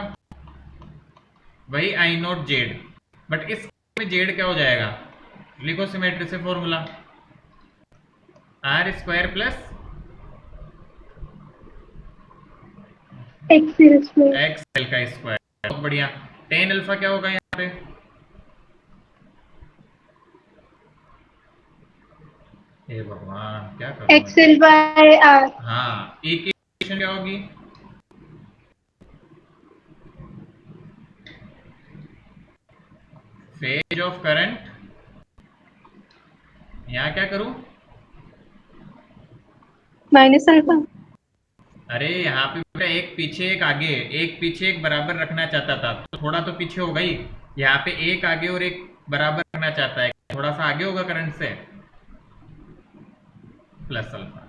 वही आई नॉट जेड, बट इस में जेड क्या हो जाएगा? लिखो सिमेट्री से formula, R square plus XL square. XL का स्क्वायर। बहुत बढ़िया। टेन अल्फा क्या होगा यहाँ पे? हे भगवान, क्या करूं मैं? XL by R. हाँ, ई की इक्वेशन क्या होगी? फेज ऑफ करंट, यहाँ क्या करूं? Minus alpha. अरे यहाँ पे बेटा एक पीछे एक आगे, एक पीछे एक बराबर रखना चाहता था, तो थोड़ा तो पीछे होगा ही। यहाँ पे एक आगे और एक बराबर रखना चाहता है, थोड़ा सा आगे होगा करंट से, plus alpha.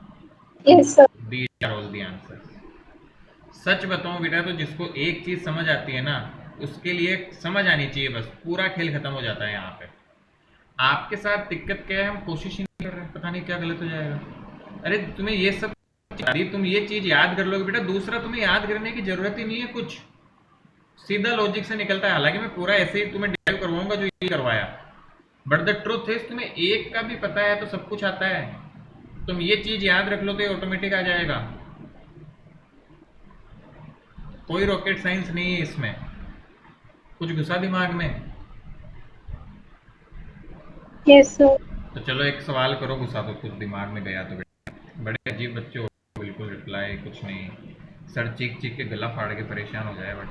Yes sir. These are all the answers. सच बताऊं बेटा, तो जिसको एक चीज समझ आती है ना, उसके लिए समझ आनी चाहिए, बस पूरा खेल खत्म हो जाता है यहाँ पे। आपके साथ दिक्कत क्या है, हम कोशिश ही नहीं कर रहे, पता नहीं क्या गलत हो जाएगा। अरे तुम्हें ये सब, तुम ये चीज याद कर लोगे बेटा, दूसरा तुम्हें याद करने की जरूरत ही नहीं है, कुछ सीधा लॉजिक से निकलता है। हालांकि मैं पूरा ऐसे ही तुम्हें डिराइव करवाऊंगा जो ये करवाया, बट द ट्रुथ इज तुम्हें एक का भी पता है तो सब कुछ आता है। तुम ये चीज याद रख लो तो ऑटोमेटिक आ जाएगा, कोई रॉकेट साइंस नहीं है इसमें। कुछ घुसा दिमाग में? Yes sir. तो चलो एक सवाल करो, घुसा दो कुछ दिमाग में गया तो बेटा। बड़े अजीब बच्चे हो, बिल्कुल रिप्लाई कुछ नहीं। सर चीख चीख के गला फाड़ के परेशान हो जाए। बट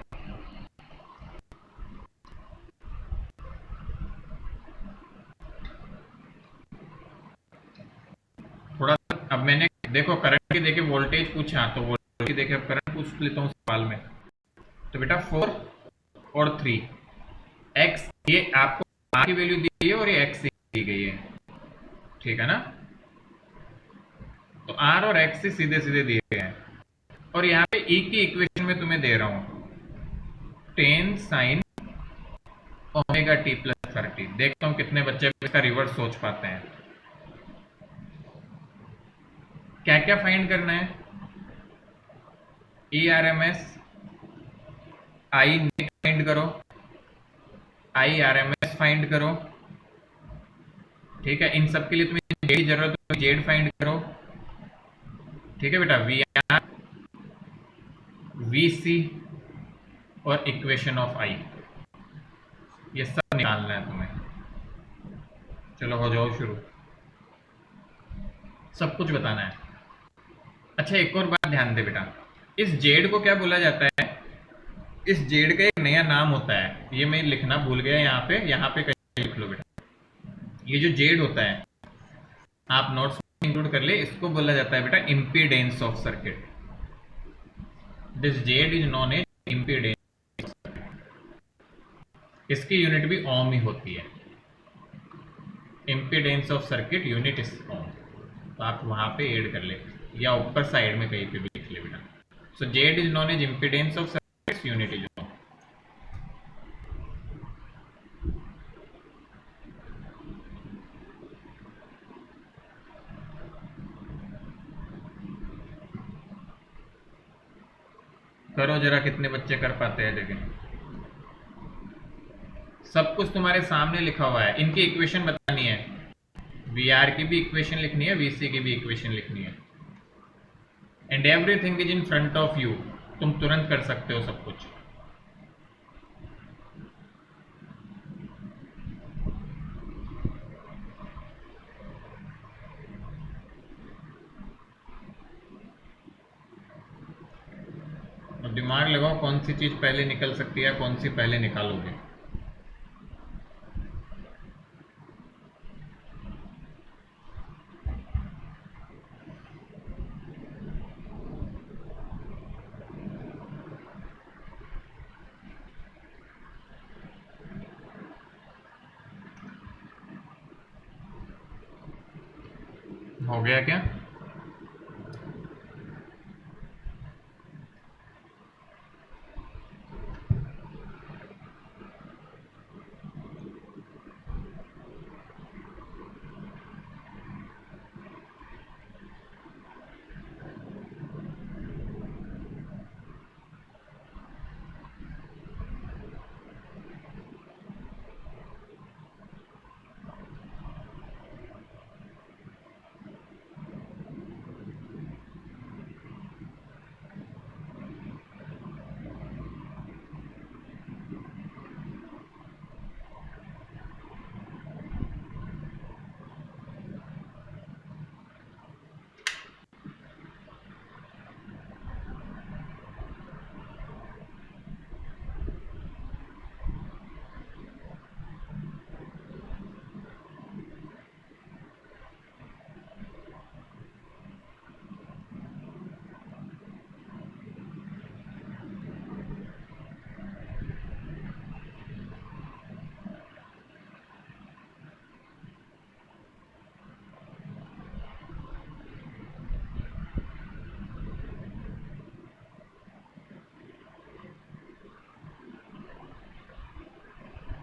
थोड़ा अब मैंने देखो करंट की देखे वोल्टेज पूछा, तो वोल्टेज की देखे अब करंट पूछ लेता हूँ सवाल में। तो बेटा 4 और 3 एक्स, ये आपको आर की वैल्यू दी गई है और ये एक्स दी गई है, ठीक है ना। तो आर और एक्स से सीधे सीधे दिए गए हैं, और यहाँ पे ई की इक्वेशन में तुम्हें दे रहा हूं 10 साइन ओमेगा टी प्लस 30। देखता हूं कितने बच्चे इसका रिवर्स सोच पाते हैं। क्या क्या फाइंड करना है? E R M S, I net find करो, I R M S find करो, ठीक है। इन सब के लिए तुम्हें जेड की जरूरत है, जेड फाइंड करो, ठीक है बेटा। वी आर, वी सी और इक्वेशन ऑफ आई, ये सब निकालना है तुम्हें। चलो हो जाओ शुरू, सब कुछ बताना है। अच्छा एक और बात ध्यान दे बेटा, इस जेड को क्या बोला जाता है? इस जेड का एक नया नाम होता है, ये मैं लिखना भूल गया यहाँ पे कहीं लिख लो बेटा। ये जो जेड होता है आप नोट्स में इंक्लूड कर ले, इसको बोला जाता है बेटा impedance of circuit. This Z is known as impedance. इसकी यूनिट भी ओम ही होती है। Impedance of circuit unit is ohm, तो आप वहां पे ऐड कर ले या ऊपर साइड में कहीं पे भी लिख ले बेटा। So Z is known as impedance of circuit, unit is ohm. करो जरा, कितने बच्चे कर पाते हैं। लेकिन सब कुछ तुम्हारे सामने लिखा हुआ है, इनकी इक्वेशन बतानी है। वी आर की भी इक्वेशन लिखनी है, वी सी की भी इक्वेशन लिखनी है, and everything is in front of you. तुम तुरंत कर सकते हो सब कुछ। और दिमाग लगाओ कौन सी चीज पहले निकल सकती है, कौन सी पहले निकालोगे। हो गया क्या?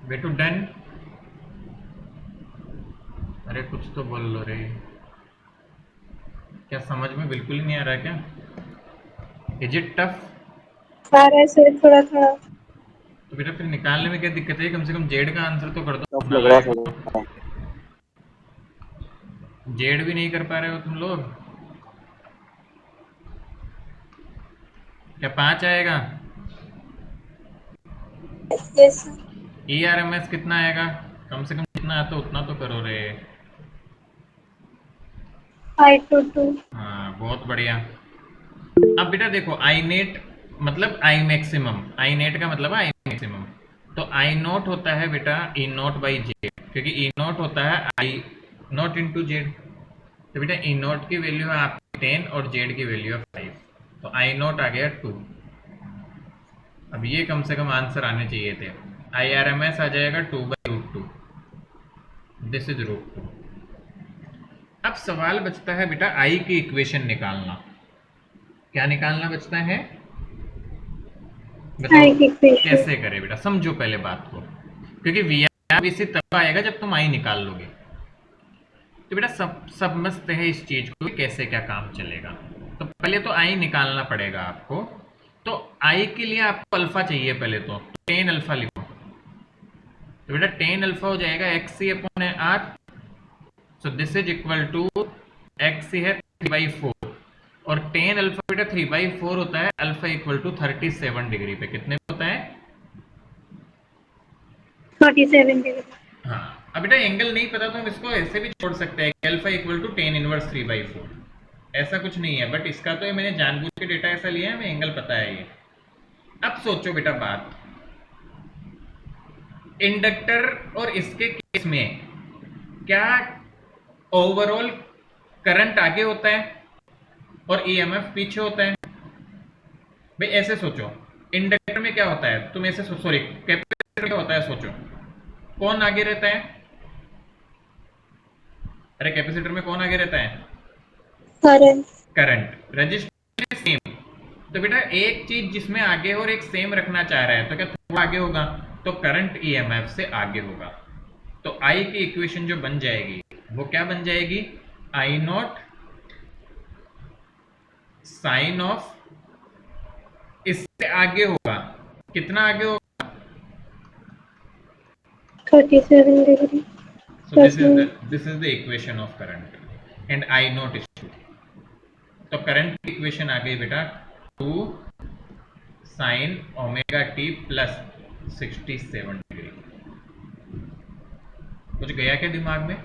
बेटू डन? अरे कुछ तो बोल लो रे, क्या समझ में बिल्कुल ही नहीं आ रहा क्या? Is it tough? सर ऐसे थोड़ा थोड़ा। तो बेटा फिर निकालने में क्या दिक्कत है? कम से कम जेड का आंसर तो कर दो। टफ लग रहा है थोड़ा। जेड भी नहीं कर पा रहे हो तुम लोग? क्या 5 आएगा? Yes sir. E R M S कितना आएगा? कम से कम जितना आता उतना तो करो रे। I22। हाँ बहुत बढ़िया। अब बेटा देखो आई नेट मतलब आई मैक्सिमम, आई नेट का मतलब आई मैक्सिमम। तो आई नॉट होता है बेटा ई नॉट बाई जेड, क्योंकि ई नॉट होता है आई नॉट इंटू जेड। तो बेटा ई नॉट की वैल्यू है आपकी 10 और जेड की वैल्यू है 5। तो आई नॉट आ गया 2। अब ये कम से कम आंसर आने चाहिए थे। आई आर एम एस आ जाएगा 2/√2। This is √2। अब सवाल बचता है बेटा आई की इक्वेशन निकालना। क्या निकालना बचता है बताओ। आई की इक्वेशन। कैसे करें बेटा, समझो पहले बात को, क्योंकि वी आर इसी तब आएगा जब तुम आई निकाल लोगे। तो बेटा सब समझते हैं इस चीज को कैसे क्या काम चलेगा। तो पहले तो आई निकालना पड़ेगा आपको। तो आई के लिए आपको अल्फा चाहिए पहले तो 10 अल्फा लिखो। तो बेटा 10 अल्फा हो जाएगा X C upon R. So this is equal to X C है 3/4 और 10 अल्फा बेटा 3/4 होता है। अल्फा इक्वल टू 37 डिग्री पे कितने पे होता है? 47 डिग्री। हाँ। अब बेटा एंगल नहीं पता तो हम इसको ऐसे भी छोड़ सकते हैं, अल्फा इक्वल टू 10 इनवर्स 3/4। ऐसा कुछ नहीं है, बट इसका तो मैंने जानबूझ के डेटा ऐसा लिया है, हमें एंगल पता है ये। अब सोचो बेटा बात, इंडक्टर और इसके केस में क्या ओवरऑल करंट आगे होता है और ईएमएफ पीछे होता है? भाई ऐसे सोचो, इंडक्टर में क्या होता है, तुम ऐसे सॉरी कैपेसिटर में क्या होता है सोचो, कौन आगे रहता है? अरे कैपेसिटर में कौन आगे रहता है? करंट। करंट। Register same. तो बेटा एक चीज जिसमें आगे और एक सेम रखना चाह रहा है तो क्या थोड़ा आगे होगा? तो करंट ईएमएफ से आगे होगा। तो आई की इक्वेशन जो बन जाएगी वो क्या बन जाएगी? आई नॉट साइन ऑफ, इससे आगे होगा, कितना आगे होगा? 37 degree So plus minus. this is the equation of current and I naught is 2। तो करंट की इक्वेशन आ गई बेटा 2 sign omega T plus 67 degree. कुछ गया क्या दिमाग में?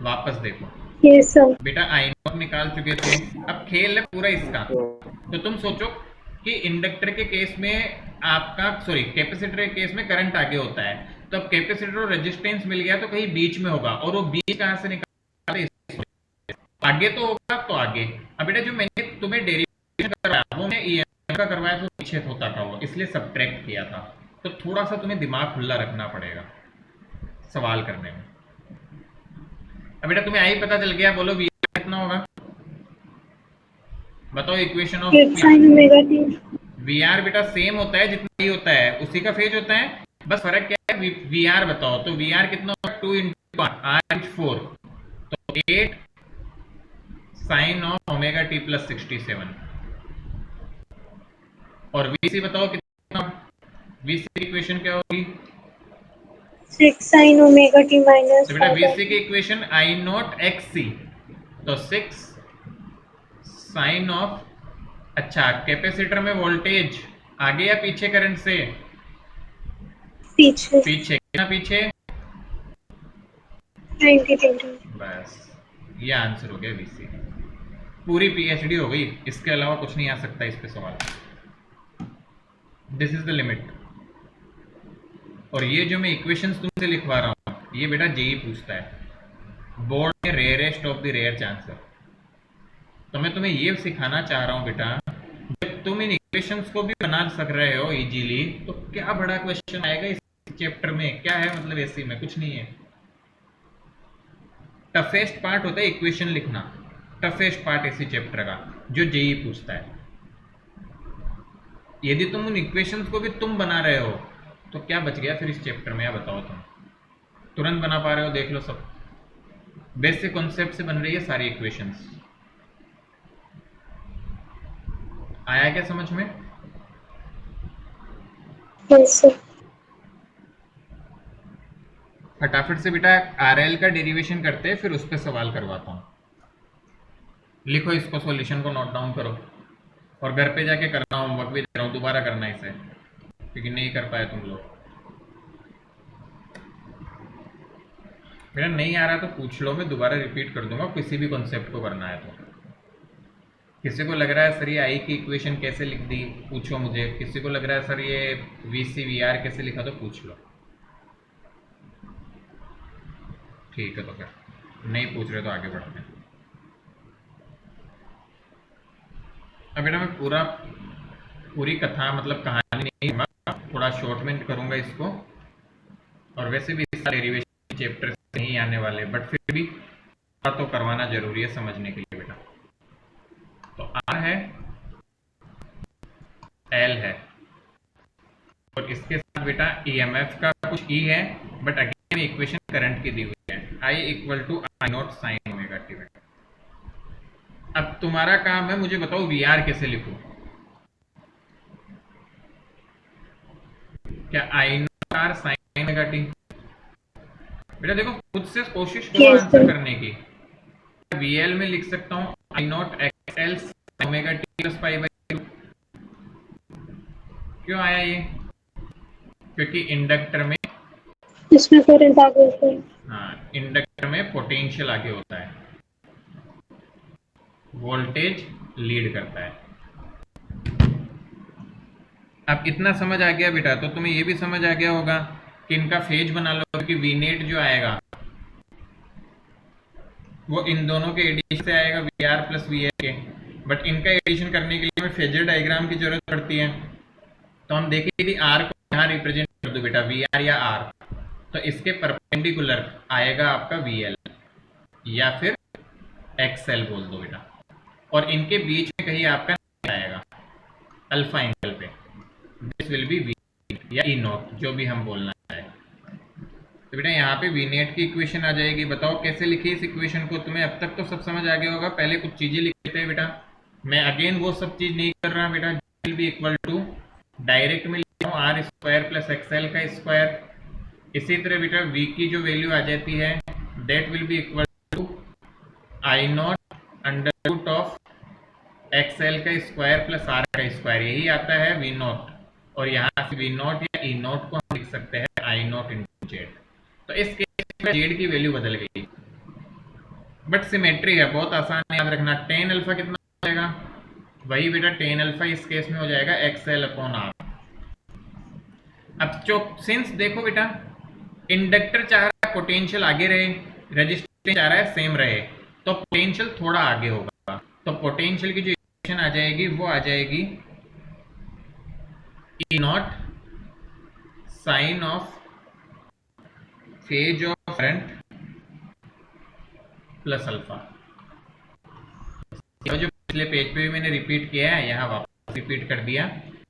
वापस देखो ये सब। बेटा आई नॉट निकाल चुके थे। अब खेल है पूरा इसका। तो तुम सोचो कि इंडक्टर के केस में आपका सॉरी कैपेसिटर के केस में करंट आगे होता है, तो अब कैपेसिटर और रेजिस्टेंस मिल गया तो कहीं बीच में होगा, और वो बीच कहां से निकाल, आगे तो होगा तो आगे। अब बेटा जो मैंने तुम्हें डेरिवेशन करवाया वो मैं ईएमएफ का करवाया तो पीछे होता था वो, इसलिए सब्ट्रैक्ट किया था। तो थोड़ा सा तुम्हें दिमाग खुला रखना पड़ेगा सवाल करने में। अब बेटा तुम्हें आई पता चल गया, बोलो वी कितना होगा? बताओ इक्वेशन ऑफ एक sine omega T. V R. बेटा सेम होता है जितना ही होता है उसी का फेज होता है, बस फर्क क्या है वी आर बताओ। तो वी आर कितना होगा? 2 इंटू आर 4, तो 8 sine of omega T plus 67। और वीसी बताओ कितना? वीसी की इक्वेशन क्या होगी? 6 साइन ओमेगा टी माइनस तो बेटा 5 वीसी की R. Equation I not X C, तो 6 साइन ऑफ, अच्छा कैपेसिटर में वोल्टेज आगे या पीछे करंट से? पीछे पीछे। कितना पीछे? 90 डिग्री। बस ये आंसर हो गया वीसी। पूरी पीएचडी हो गई, इसके अलावा कुछ नहीं आ सकता इस पे सवाल। This is the limit. और ये जो मैं इक्वेशंस तुमसे लिखवा रहा हूँ ये बेटा जेई पूछता है बोर्ड में, रेयरेस्ट ऑफ द रेयर चांसर। तो मैं तुम्हें ये सिखाना चाह रहा हूँ बेटा, जब तुम इन इक्वेशंस को भी बना सक रहे हो इजीली, तो क्या बड़ा क्वेश्चन आएगा इस चैप्टर में? क्या है मतलब ऐसे में कुछ नहीं है। टफेस्ट पार्ट होता है इक्वेशन लिखना, टफेस्ट पार्ट इसी चैप्टर का जो जेई पूछता है। यदि तुम उन इक्वेशंस को भी तुम बना रहे हो तो क्या बच गया फिर इस चैप्टर में? या बताओ तुम तुरंत बना पा रहे हो? देख लो सब बेसिक कॉन्सेप्ट से बन रही है सारी इक्वेशंस। आया क्या समझ में? Yes sir. फटाफट से बेटा आरएल का डेरिवेशन करते हैं फिर उस पर सवाल करवाता हूँ। लिखो इसको, सॉल्यूशन को नोट डाउन करो और घर पे जाके करना, होमवर्क भी दे रहा हूँ, दोबारा करना इसे क्योंकि नहीं कर पाए तुम लोग। मेरा नहीं आ रहा तो पूछ लो, मैं दोबारा रिपीट कर दूंगा किसी भी कॉन्सेप्ट को करना है तो। किसी को लग रहा है सर ये आई की इक्वेशन कैसे लिख दी, पूछो मुझे। किसी को लग रहा है सर ये वी सी वी आर कैसे लिखा, तो पूछ लो। ठीक है, तो फिर नहीं पूछ रहे तो आगे बढ़ते हैं। अब बेटा मैं पूरी कथा मतलब कहानी नहीं कहूँगा, थोड़ा शॉर्ट में करूँगा इसको। और वैसे भी इस डेरिवेशन चैप्टर से नहीं आने वाले, बट फिर भी तो करवाना जरूरी है समझने के लिए बेटा। तो आर है, एल है, और इसके साथ बेटा ईएमएफ का कुछ ई है, बट अगेन इक्वेशन करंट की दी हुई है, I equal to I not sine omega T बेटा। अब तुम्हारा काम है मुझे बताओ वी आर कैसे लिखूं। क्या I not R sine omega T? बेटा देखो खुद से कोशिश करो Yes, आंसर sir. करने की। वीएल में लिख सकता हूँ I not X L omega T plus pi by. क्यों आया ये? क्योंकि इंडक्टर में, इसमें करंट आगे होता है. हाँ इंडक्टर में पोटेंशियल आगे होता है, वोल्टेज लीड करता है। अब इतना समझ आ गया बेटा, तो तुम्हें ये भी समझ आ गया होगा कि इनका फेज बना लो कि वी नेट जो आएगा वो इन दोनों के एडिशन से आएगा, V R plus V L के। बट इनका एडिशन करने के लिए हमें फेजर डायग्राम की जरूरत पड़ती है। तो हम देखें यदि आर को यहाँ रिप्रेजेंट कर दो बेटा, वी आर या आर, तो इसके परपेंडिकुलर आएगा आपका वी एल या फिर एक्सएल बोल दो बेटा, और इनके बीच में कहीं आपका आएगा अल्फा एंगल पे, दिस विल बी वी या ई नॉट, जो भी हम बोलना है। तो बेटा यहाँ पे वी नेट की इक्वेशन आ जाएगी। बताओ कैसे लिखी इस इक्वेशन को? तुम्हें अब तक तो सब समझ आ गया होगा, पहले कुछ चीजें लिख लेते हैं बेटा। मैं अगेन वो सब चीज नहीं कर रहा बेटा, will be equal to direct में लिखता हूँ आर स्क्वायर प्लस एक्सएल का स्क्वायर। इसी तरह बेटा v की जो वैल्यू आ जाती है that will be equal to I not under root of XL का स्क्वायर प्लस आर का स्क्वायर, यही आता है वी नॉट। और यहाँ से वी नॉट या ई नॉट को हम लिख सकते हैं आई नॉट इंटू जेड। तो इस केस में जेड की वैल्यू बदल गई, बट सिमेट्री है, बहुत आसान है याद रखना। टेन अल्फा कितना हो जाएगा? वही बेटा टेन अल्फा इस केस में हो जाएगा एक्सएल अपॉन आर। अब सिंस देखो बेटा इंडक्टर चाह रहा है पोटेंशियल आगे रहे, रेजिस्टेंस चाह रहा है सेम रहे, तो पोटेंशियल थोड़ा आगे होगा। तो पोटेंशियल की जो इक्वेशन आ जाएगी वो आ जाएगी E naught sine of phase of current plus alpha. जो पिछले पेज पे भी मैंने रिपीट किया है यहाँ वापस रिपीट कर दिया।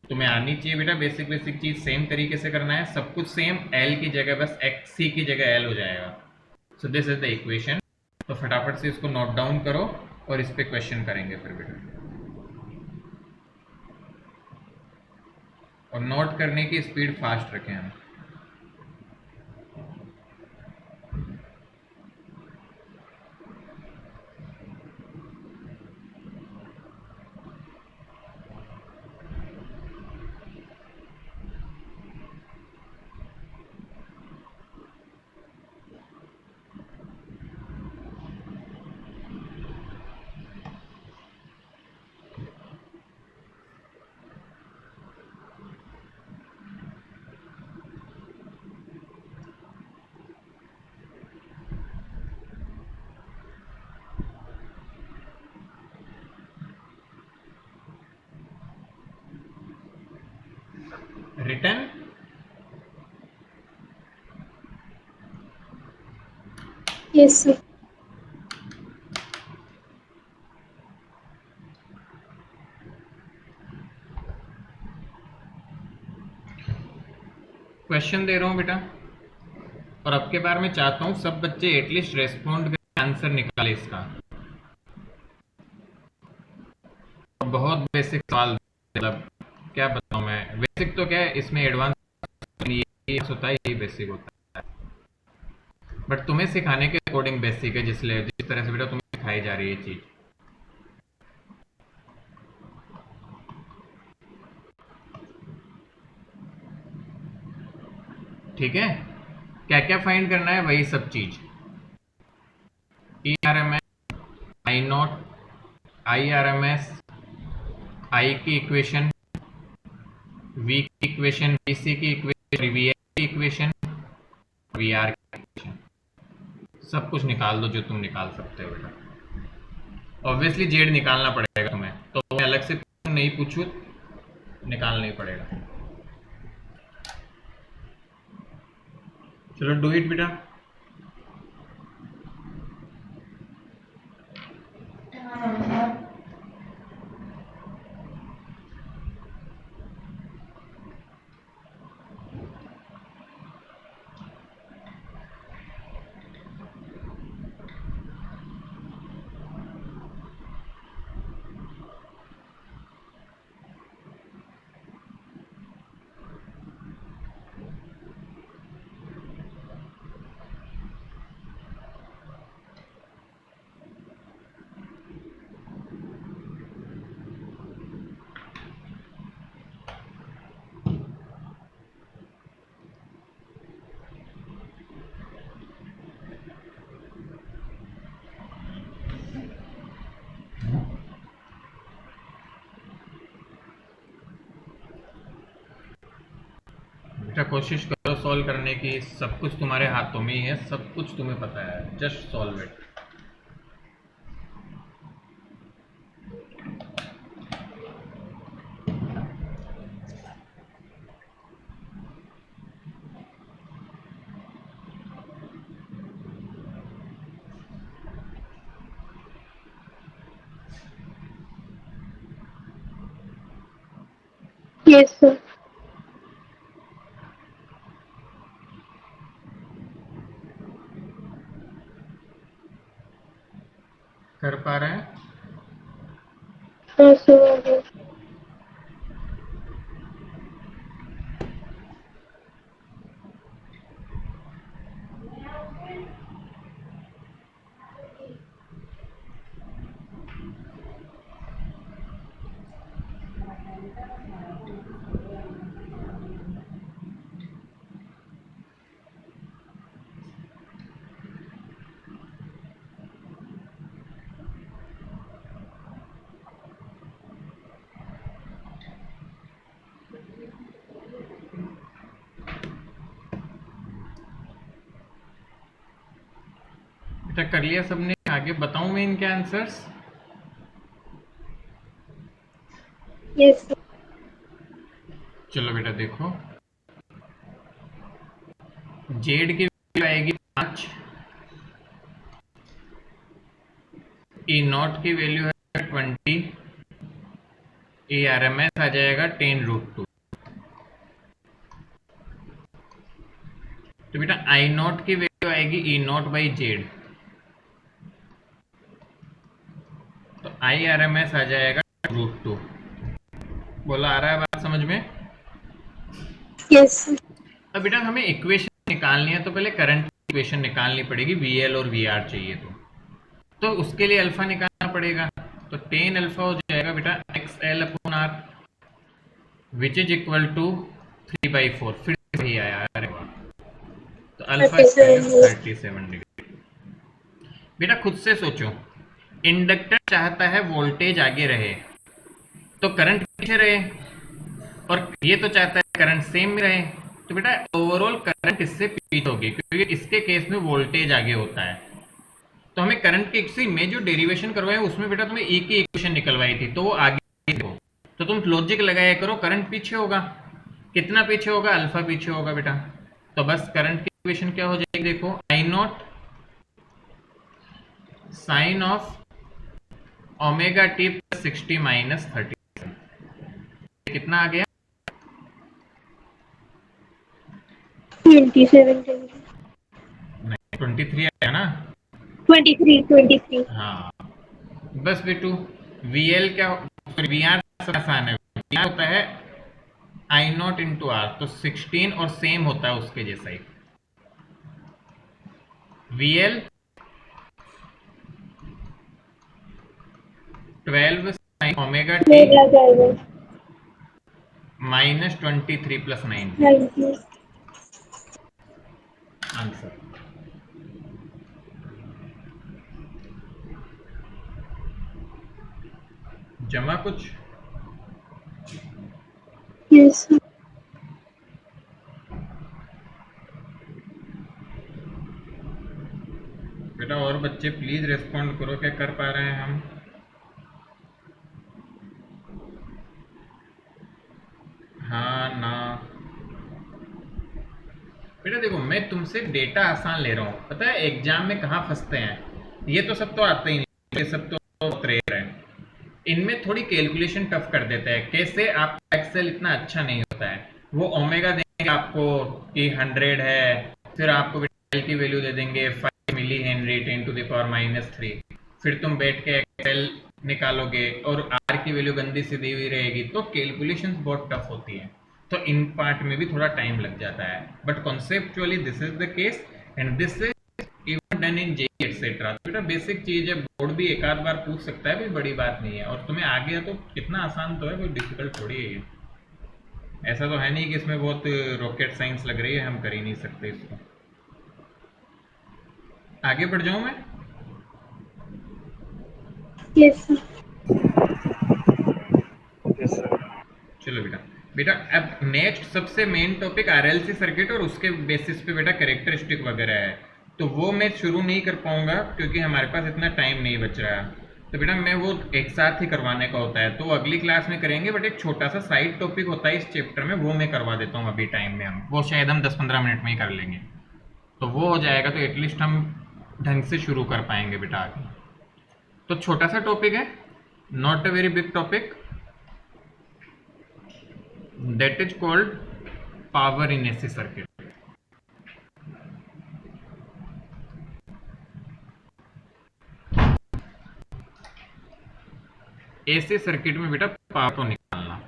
तुम्हें आनी चाहिए बेटा बेसिक बेसिक चीज सेम तरीके से करना है, सब कुछ सेम, एल की जगह बस एक्स सी की जगह एल हो जाएगा। सो दिस इज द इक्वेशन। तो फटाफट से इसको नोट डाउन करो और इस पे क्वेश्चन करेंगे फिर बेटा। और नोट करने की स्पीड फास्ट रखें हम। Return Yes, sir. क्वेश्चन दे रहा हूँ बेटा, और अब के बार मैं चाहता हूँ सब बच्चे एटलीस्ट रेस्पॉन्ड करके आंसर निकाले इसका। बहुत बेसिक सवाल, मतलब क्या बताऊँ मैं, बेसिक तो क्या है इसमें एडवांस ये होता है, यही बेसिक होता है, बट तुम्हें सिखाने के अकॉर्डिंग बेसिक है, जिस तरह से बेटा तुम्हें सिखाई जा रही है चीज। ठीक है, क्या क्या फाइंड करना है वही सब चीज। E R M S, I naught, I R M S, I की इक्वेशन, वी की इक्वेशन, वी सी की इक्वेशन, वी एल की इक्वेशन, वी आर की इक्वेशन, सब कुछ निकाल दो जो तुम निकाल सकते हो बेटा। ऑब्वियसली जेड निकालना पड़ेगा तुम्हें, तो मैं अलग से नहीं पूछूं, निकालना ही पड़ेगा। चलो डू इट बेटा। बेटा कोशिश करो सॉल्व करने की, सब कुछ तुम्हारे हाथों में ही है, सब कुछ तुम्हें पता है, just solve it. Yes, sir. कर पा रहे हैं? Yes, sir. बेटा कर लिया सबने? आगे बताऊं मैं इनके आंसर्स? Yes, sir. चलो बेटा देखो, जेड की वैल्यू आएगी 5, ई नॉट की वैल्यू है 20, ए आर एम एस आ जाएगा 10√2। तो बेटा आई नॉट की वैल्यू आएगी ई नॉट बाई जेड, तो आई आर एम एस आ जाएगा √2। बोला आ रहा है बात समझ में? Yes, sir. अब बेटा हमें इक्वेशन निकालनी है, तो पहले करंट इक्वेशन निकालनी पड़ेगी, वी एल और वी आर चाहिए, तो उसके लिए अल्फा निकालना पड़ेगा। तो 10 अल्फा हो जाएगा बेटा X L upon R, which is equal to 3/4। फिर वही आया, अरे वाह। तो अल्फा 37 डिग्री। बेटा खुद से सोचो, इंडक्टर चाहता है वोल्टेज आगे रहे तो करंट पीछे रहे, और ये तो चाहता है करंट सेम में रहे, तो बेटा ओवरऑल करंट इससे पीछे होगी, क्योंकि इसके केस में वोल्टेज आगे होता है। तो हमें करंट के इसी में जो डेरिवेशन करवाए उसमें बेटा तुम्हें ई की इक्वेशन निकलवाई थी, तो वो आगे देखो, तो तुम लॉजिक लगाया करो, करंट पीछे होगा, कितना पीछे होगा? अल्फा पीछे होगा बेटा। तो बस करंट की इक्वेशन क्या हो जाएगी देखो, I not sine of omega T plus 60 minus 30, कितना आ गया? 27 degree. नहीं 23 आया ना? 23. हाँ बस बेटू, वी एल क्या, वी आर आसान है, वी आर होता है आई नॉट इंटू आर, तो 16 और सेम होता है उसके जैसा ही, V L 12 sine omega T मेरा जाएगा माइनस 23 प्लस 9, 90. आंसर। जमा कुछ? Yes, sir. बेटा और बच्चे प्लीज रिस्पॉन्ड करो, क्या कर पा रहे हैं हम? हाँ ना? बेटा देखो, मैं तुमसे डेटा आसान ले रहा हूँ, पता है एग्जाम में कहाँ फंसते हैं, ये तो सब तो आते ही नहीं, ये सब तो बहुत रेयर है। इनमें थोड़ी कैलकुलेशन टफ कर देता है। कैसे? आपका एक्सेल इतना अच्छा नहीं होता है, वो ओमेगा देंगे आपको कि 100 है, फिर आपको एल की वैल्यू दे देंगे 5 मिली हेनरी 10⁻³ फिर तुम बैठ के एक्सेल निकालोगे और आर की वैल्यू गंदी सी दी हुई रहेगी, तो कैलकुलेशंस बहुत टफ होती है। तो इन पार्ट में भी थोड़ा टाइम लग जाता है, but conceptually this is the case and this is even done in JEE etcetera. बेटा बेसिक चीज है, बोर्ड भी एक आध बार पूछ सकता है, कोई बड़ी बात नहीं है, और तुम्हें आ गया तो कितना आसान तो है, कोई डिफिकल्ट थोड़ी है ये। ऐसा तो है नहीं कि इसमें बहुत रॉकेट साइंस लग रही है, हम कर ही नहीं सकते इसको। आगे बढ़ जाऊं मैं? Yes, sir. चलो बेटा, बेटा अब नेक्स्ट सबसे मेन टॉपिक आरएलसी सर्किट और उसके बेसिस पे बेटा कैरेक्टरिस्टिक वगैरह है, तो वो मैं शुरू नहीं कर पाऊंगा क्योंकि हमारे पास इतना टाइम नहीं बच रहा है। तो बेटा मैं वो एक साथ ही करवाने का होता है, तो अगली क्लास में करेंगे, बट एक छोटा सा साइड टॉपिक होता है इस चैप्टर में, वो मैं करवा देता हूँ अभी टाइम में, हम वो शायद हम 10-15 मिनट में ही कर लेंगे, तो वो हो जाएगा, तो एटलीस्ट हम ढंग से शुरू कर पाएंगे बेटा आगे। तो छोटा सा टॉपिक है, not a very big topic, that is called power in AC circuit. AC circuit में बेटा पावर को निकालना,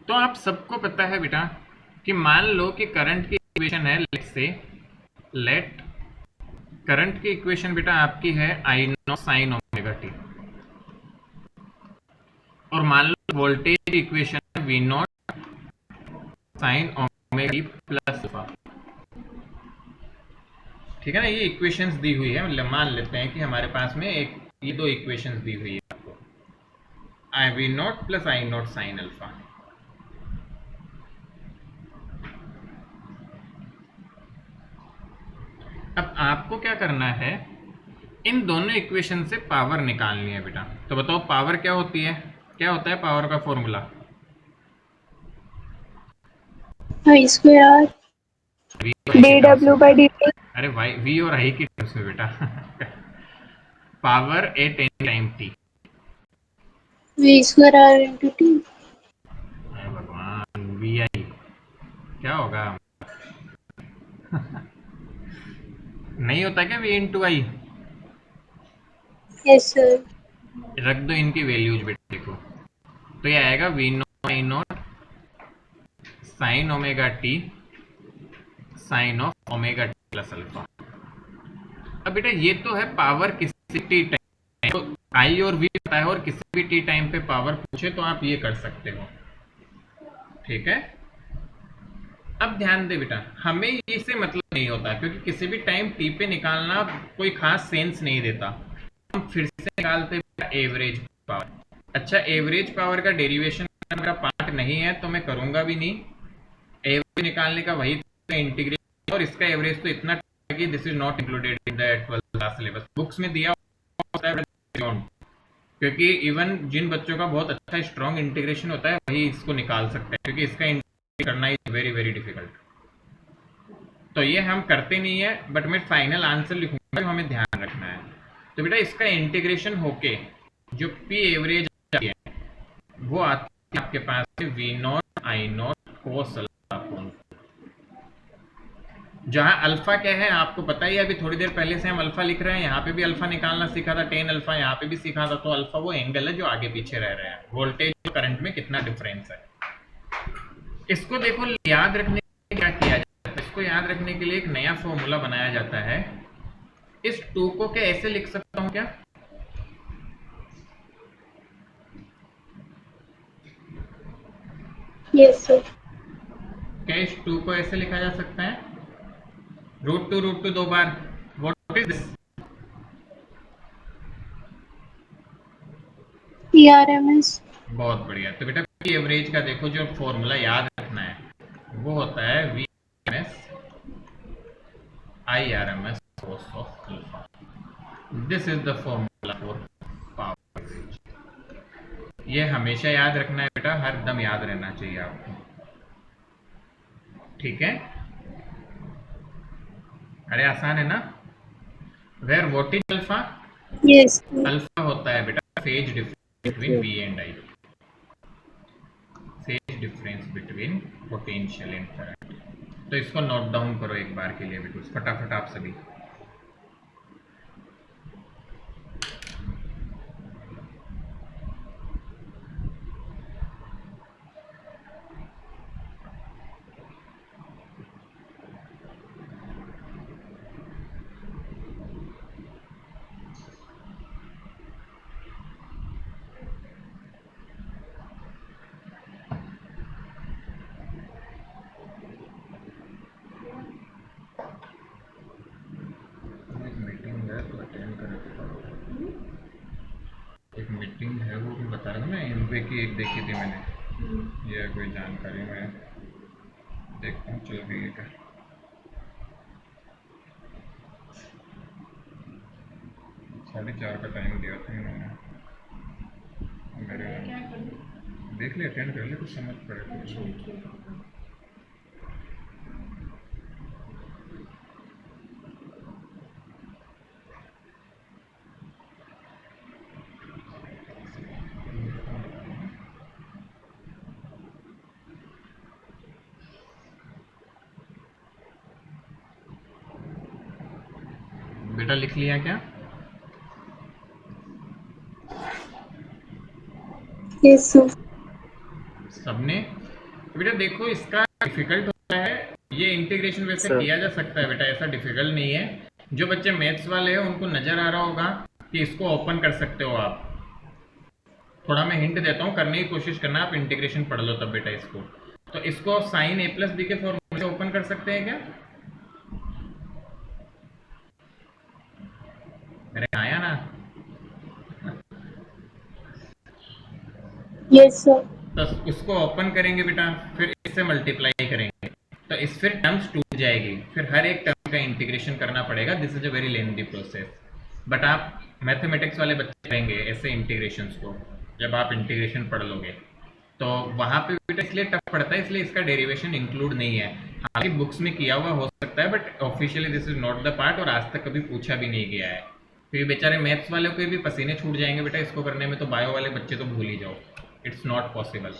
तो आप सबको पता है बेटा कि मान लो कि करंट की इक्वेशन है, लेट करंट की इक्वेशन बेटा आपकी है I not sine omega T, और मान लो वोल्टेज की इक्वेशन है V not sine omega T plus alpha. ठीक है ना, ये इक्वेशंस दी हुई है, मतलब मान लेते हैं कि हमारे पास में एक ये दो इक्वेशंस दी हुई है आपको, I V naught plus I not sine alpha. अब आपको क्या करना है, इन दोनों इक्वेशन से पावर निकालनी है बेटा। तो बताओ पावर क्या होती है, क्या होता है पावर का फॉर्मूला? I square dw/dt. अरे भाई वी और आई की टर्म्स में बेटा power at any time T. V square R into T. भगवान, वी आई क्या होगा? नहीं होता क्या V into I? Yes, sir. रख दो इनकी वैल्यूज बेटे को, तो ये आएगा V not I not sine omega T sine of omega T plus alpha. अब बेटा ये तो है पावर किसी टी टाइम, तो आई और वी पता है, और किसी भी टी टाइम पे पावर पूछे तो आप ये कर सकते हो, ठीक है। अब ध्यान दे बेटा, हमें इससे मतलब नहीं होता क्योंकि किसी भी टाइम टी पे निकालना कोई खास सेंस नहीं देता, हम फिर से निकालते एवरेज पावर। अच्छा, एवरेज पावर का डेरिवेशन मेरा पार्ट नहीं है तो मैं करूंगा भी नहीं, एवरेज निकालने का वही इंटीग्रेशन, और इसका एवरेज तो इतना कि this is not included in the 12th class syllabus, books में दिया होता है, क्योंकि इवन जिन बच्चों का बहुत अच्छा स्ट्रॉन्ग इंटीग्रेशन होता है वही इसको निकाल सकते हैं, क्योंकि इसका इंटीग्रेशन करना इज वेरी वेरी डिफिकल्ट। तो ये हम करते नहीं है, बट मैं फाइनल आंसर लिखूंगा जो हमें ध्यान रखना है। तो बेटा इसका इंटीग्रेशन होके जो पी एवरेज आती है वो आती है आपके पास V not I naught cos alpha, जहां अल्फा क्या है आपको पता ही है, अभी थोड़ी देर पहले से हम अल्फा लिख रहे हैं, यहाँ पे भी अल्फा निकालना सीखा था, टेन अल्फा यहाँ पे भी सीखा था। तो अल्फा वो एंगल है जो आगे पीछे रह रहे हैं, वोल्टेज और करंट में कितना डिफरेंस है। इसको देखो याद रखने के लिए क्या किया जाता है, इसको याद रखने के लिए एक नया फॉर्मूला बनाया जाता है। इस 2 को क्या ऐसे लिख सकता हूं क्या? Yes, sir. क्या इस 2 को ऐसे लिखा जा सकता है? √2 2 बार, व्हाट इज दिस? PRMS. बहुत बढ़िया। तो बेटा पी एवरेज का देखो जो फॉर्मूला याद रखना है वो होता है V M S I R M S cos of alpha. This is the formula for power average. ये हमेशा याद रखना है बेटा, हर दम याद रहना चाहिए आपको, ठीक है? अरे आसान है ना। Where what is alpha? Yes. Alpha होता है बेटा phase difference between V and I, phase difference between potential and current. तो इसको नोट डाउन करो एक बार के लिए बेटू, फटाफट आप सभी। एक मीटिंग है तो अटेंड करे तो पड़ो। एक मीटिंग है वो भी बता रहा था ना, एमवे की एक देखी थी मैंने, ये कोई जानकारी मैं देखता हूँ चल रही है क्या। साढ़े 4 का टाइम दिया था इन्होंने मेरे, देख ले अटेंड कर ले कुछ समझ पड़े तो। बेटा लिख लिया क्या? Yes, sir. सबने? तो बेटा देखो इसका डिफिकल्ट होता है, ये इंटीग्रेशन वैसे सर। किया जा सकता है बेटा, ऐसा डिफिकल्ट नहीं है। जो बच्चे मैथ्स वाले हैं उनको नजर आ रहा होगा कि इसको ओपन कर सकते हो आप। थोड़ा मैं हिंट देता हूँ, करने की कोशिश करना, आप इंटीग्रेशन पढ़ लो तब बेटा इसको। तो इसको साइन ए प्लस बी के फॉर्मूले से ओपन कर सकते हैं क्या? अरे आया ना। Yes, sir. तो उसको ओपन करेंगे बेटा, फिर इससे मल्टीप्लाई करेंगे तो इस फिर टर्म्स टूट जाएगी, फिर हर एक टर्म का इंटीग्रेशन करना पड़ेगा। This is a very lengthy process, but आप मैथमेटिक्स वाले बच्चे करेंगे ऐसे इंटीग्रेशंस को, जब आप इंटीग्रेशन पढ़ लोगे तो वहां पे बेटा इसलिए टफ पड़ता है, इसलिए इसका डेरिवेशन इंक्लूड नहीं है। हालांकि बुक्स में किया हुआ हो सकता है but officially this is not the part, और आज तक कभी पूछा भी नहीं गया है। फिर बेचारे मैथ्स वालों के भी पसीने छूट जाएंगे बेटा इसको करने में, तो बायो वाले बच्चे तो भूल ही जाओ, इट्स नॉट पॉसिबल।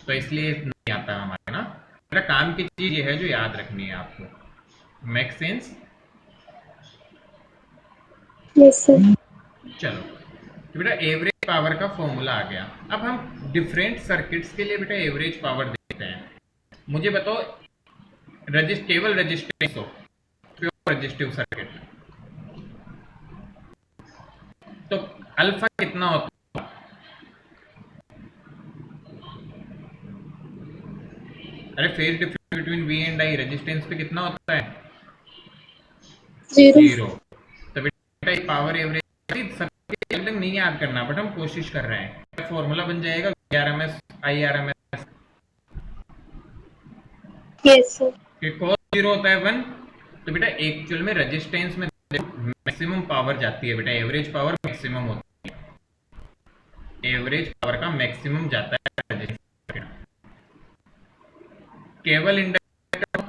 तो इसलिए नहीं आता हमारे ना। मेरा काम की चीज ये है जो याद रखनी है आपको। Make sense? Yes, sir. चलो तो बेटा एवरेज पावर का फॉर्मूला आ गया। अब हम डिफरेंट सर्किट्स के लिए बेटा एवरेज पावर देखते हैं। मुझे बताओ केवल रजिस्टेंस हो, प्योर रजिस्टिव सर्किट, तो अल्फा कितना होता है? अरे phase difference between V and I resistance पे कितना होता है? 0. 0। तो बेटा पावर एवरेज सबके अलग नहीं याद करना, बट हम कोशिश कर रहे हैं। फॉर्मूला बन जाएगा आरएमएस आई आरएमएस Yes, sir. कि cos 0 होता है 1। तो बेटा एक्चुअल में रेजिस्टेंस में मैक्सिमम पावर जाती है बेटा, एवरेज पावर मैक्सिमम होती है, एवरेज पावर का मैक्सिमम जाता है रेजिस्टेंस। केवल इंडक्टर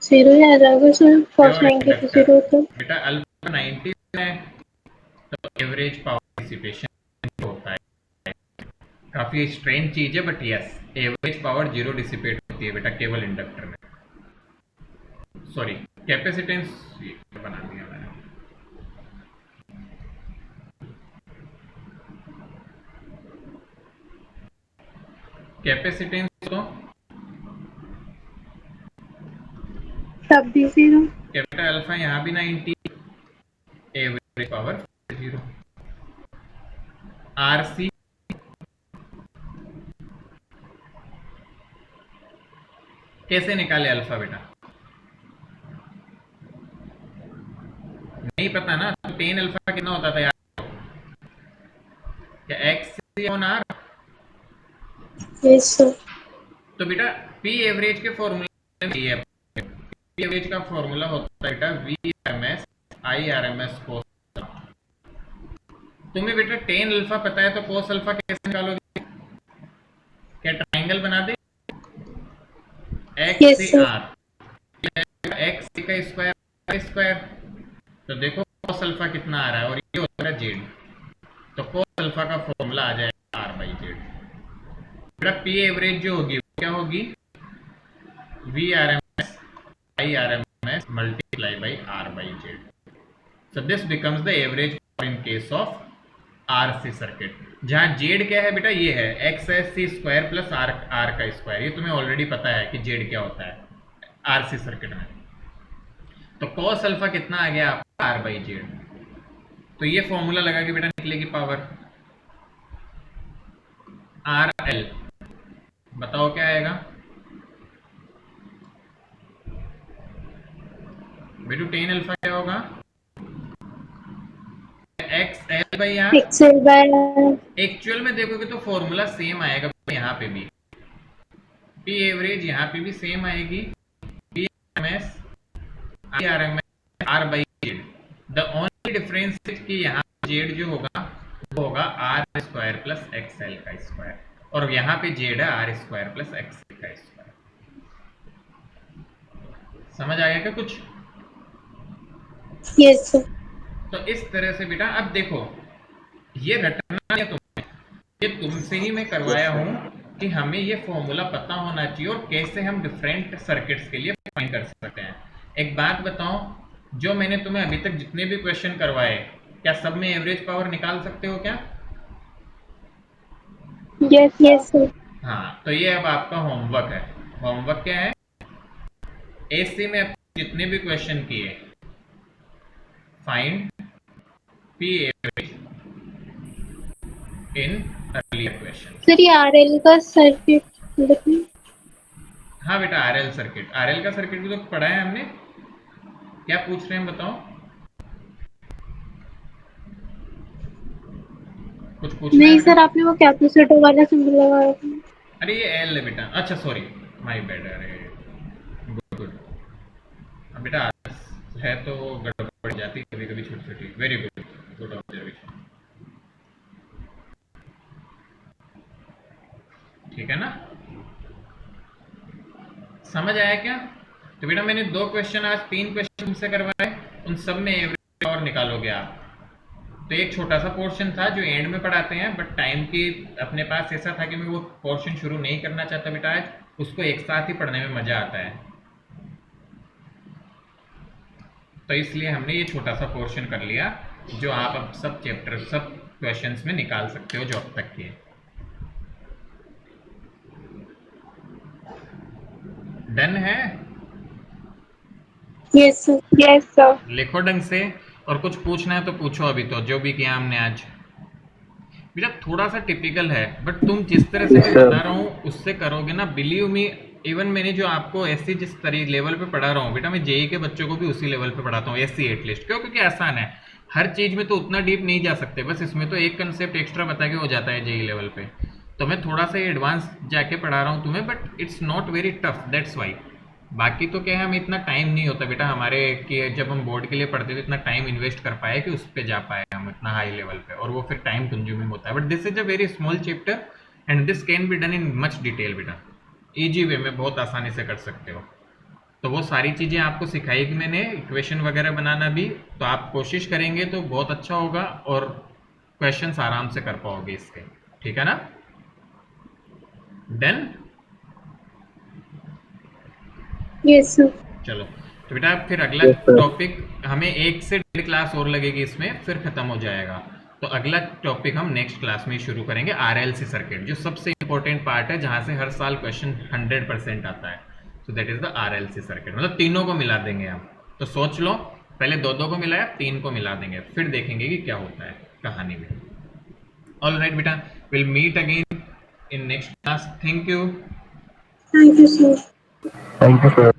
0 ही आ जाएगा सर, फर्स्ट प्योर 90 तो 0 इंडक्टर होता है. बेटा अल्फा 90 है तो एवरेज पावर डिसिपेशन होता है। काफी स्ट्रेंज चीज है but yes, average power 0 dissipate होती है बेटा केवल इंडक्टर में। सॉरी कैपेसिटेंस बना दिया मैंने। कैपेसिटेंस तो तब भी 0. कैपिटल अल्फा यहाँ भी 90, एवरेज पावर 0। आरसी कैसे निकाले अल्फा बेटा? नहीं पता ना, तो 10 अल्फा कितना होता था यार? On R. Yes, sir. तो बेटा पी एवरेज के फॉर्मूला में ये पी एवरेज का फॉर्मूला होता है बेटा we R M S I R M S cos. तुम्हें बेटा टेन अल्फा पता है तो कोस अल्फा कैसे निकालोगे? क्या ट्राइंगल बना दे? एक्स Yes, से sir. आर, एक्स का स्क्वायर स्क्वायर। तो देखो कोस अल्फा कितना आ रहा है और ये होता है जेड, तो कोस अल्फा का फॉर्मूला आ जाएगा आर बाई जेड। बेटा पी एवरेज जो होगी वो क्या होगी? V R M S I R M S multiply by R by Z. So this becomes the average in case of RC circuit, जहां जेड क्या है बेटा? ये है X S C square plus R R का square. ये तुम्हें already पता है कि जेड क्या होता है आरसी सर्किट में। तो कॉस अल्फा कितना आ गया आपका? R by Z. तो ये फॉर्मूला लगा के बेटा निकलेगी पावर आर एल। बताओ क्या आएगा बेटू? टेन अल्फा क्या होगा? X L by R. Excel by actual में देखोगे तो फॉर्मूला सेम आएगा यहाँ पे भी, पी एवरेज यहाँ पे भी सेम आएगी, P M S I R M S R by Z. The only difference कि यहाँ जेड जो होगा वो होगा R square plus X L का स्क्वायर, और यहाँ पे जेड है R square plus X L का स्क्वायर। समझ आया क्या कुछ? yes, sir. तो इस तरह से बेटा अब देखो ये रटना है तुम्हें, ये तुमसे ही मैं करवाया हूं कि हमें ये फॉर्मूला पता होना चाहिए और कैसे हम डिफरेंट सर्किट्स के लिए फाइंड कर सकते हैं। एक बात बताओ, जो मैंने तुम्हें अभी तक जितने भी क्वेश्चन करवाए क्या सब में एवरेज पावर निकाल सकते हो क्या? Yes, yes, sir. हाँ, तो ये अब आपका होमवर्क है। होमवर्क क्या है? एसी में जितने भी क्वेश्चन किए, find P average in earlier question. Sir ये RL का सर्किट लिखना। हाँ बेटा आरएल सर्किट, आरएल का सर्किट भी तो पढ़ा है हमने। क्या पूछ रहे हैं बताओ? कुछ पूछना नहीं है सर, बेटा? आपने वो कैपेसिटर वाला सिंबल लगाया था। अरे ये एल है बेटा, अच्छा सॉरी माय बैड। अरे गुड गुड। अब बेटा है तो गड़बड़ जाती कभी कभी छोटी छोटी। Very good, good observation. ठीक है ना? समझ आया क्या? तो बेटा मैंने दो क्वेश्चन आज तीन क्वेश्चन से करवाए, उन सब में एवरेज और निकालोगे आप। तो एक छोटा सा पोर्शन था जो एंड में पढ़ाते हैं, बट टाइम की अपने पास ऐसा था कि मैं वो पोर्शन शुरू नहीं करना चाहता बेटा आज, उसको एक साथ ही पढ़ने में मजा आता है, तो इसलिए हमने ये छोटा सा पोर्शन कर लिया जो आप अब सब चैप्टर सब क्वेश्चंस में निकाल सकते हो जो अब तक किए। डन है? Yes sir. Yes sir. लिखो ढंग से, और कुछ पूछना है तो पूछो अभी, तो जो भी किया हमने आज बेटा थोड़ा सा टिपिकल है, बट तुम जिस तरह से मैं बता रहा हूँ उससे करोगे ना, बिलीव मी। इवन मैंने जो आपको ऐसी जिस तरीके लेवल पे पढ़ा रहा हूँ बेटा, मैं जेई के बच्चों को भी उसी लेवल पे पढ़ाता हूँ, एससी एटलीस्ट। क्यों? क्योंकि आसान है। हर चीज में तो उतना डीप नहीं जा सकते, बस इसमें तो एक कंसेप्ट एक्स्ट्रा बता के हो जाता है जेई लेवल पे। तो मैं थोड़ा सा एडवांस जाके पढ़ा रहा हूँ तुम्हें, but it's not very tough, that's why. बाकी तो क्या है, हमें इतना टाइम नहीं होता बेटा हमारे कि जब हम बोर्ड के लिए पढ़ते थे इतना टाइम इन्वेस्ट कर पाए कि उस पर जा पाए हम इतना हाई लेवल पे, और वो फिर टाइम कंज्यूमिंग होता है। But this is a very small chapter and this can be done in much detail बेटा, इजी वे में बहुत आसानी से कर सकते हो। तो वो सारी चीज़ें आपको सिखाई कि मैंने, इक्वेशन वगैरह बनाना भी, तो आप कोशिश करेंगे तो बहुत अच्छा होगा और क्वेश्चंस आराम से कर पाओगे इसके। ठीक है ना? डन? Yes sir. चलो तो बेटा फिर अगला टॉपिक हमें 1 से 1.5 क्लास और लगेगी इसमें, फिर खत्म हो जाएगा। तो अगला टॉपिक हम नेक्स्ट क्लास में शुरू करेंगे, आरएलसी सर्किट, जो सबसे इंपॉर्टेंट पार्ट है जहां से हर साल क्वेश्चन 100% आता है। So that is the RLC circuit, मतलब तीनों को मिला देंगे हम। तो सोच लो, पहले दो को मिलाया, 3 को मिला देंगे, फिर देखेंगे कि क्या होता है कहानी में। ऑल राइट बेटा, will meet again in next class. Thank you. Thank you sir. Thank you, sir.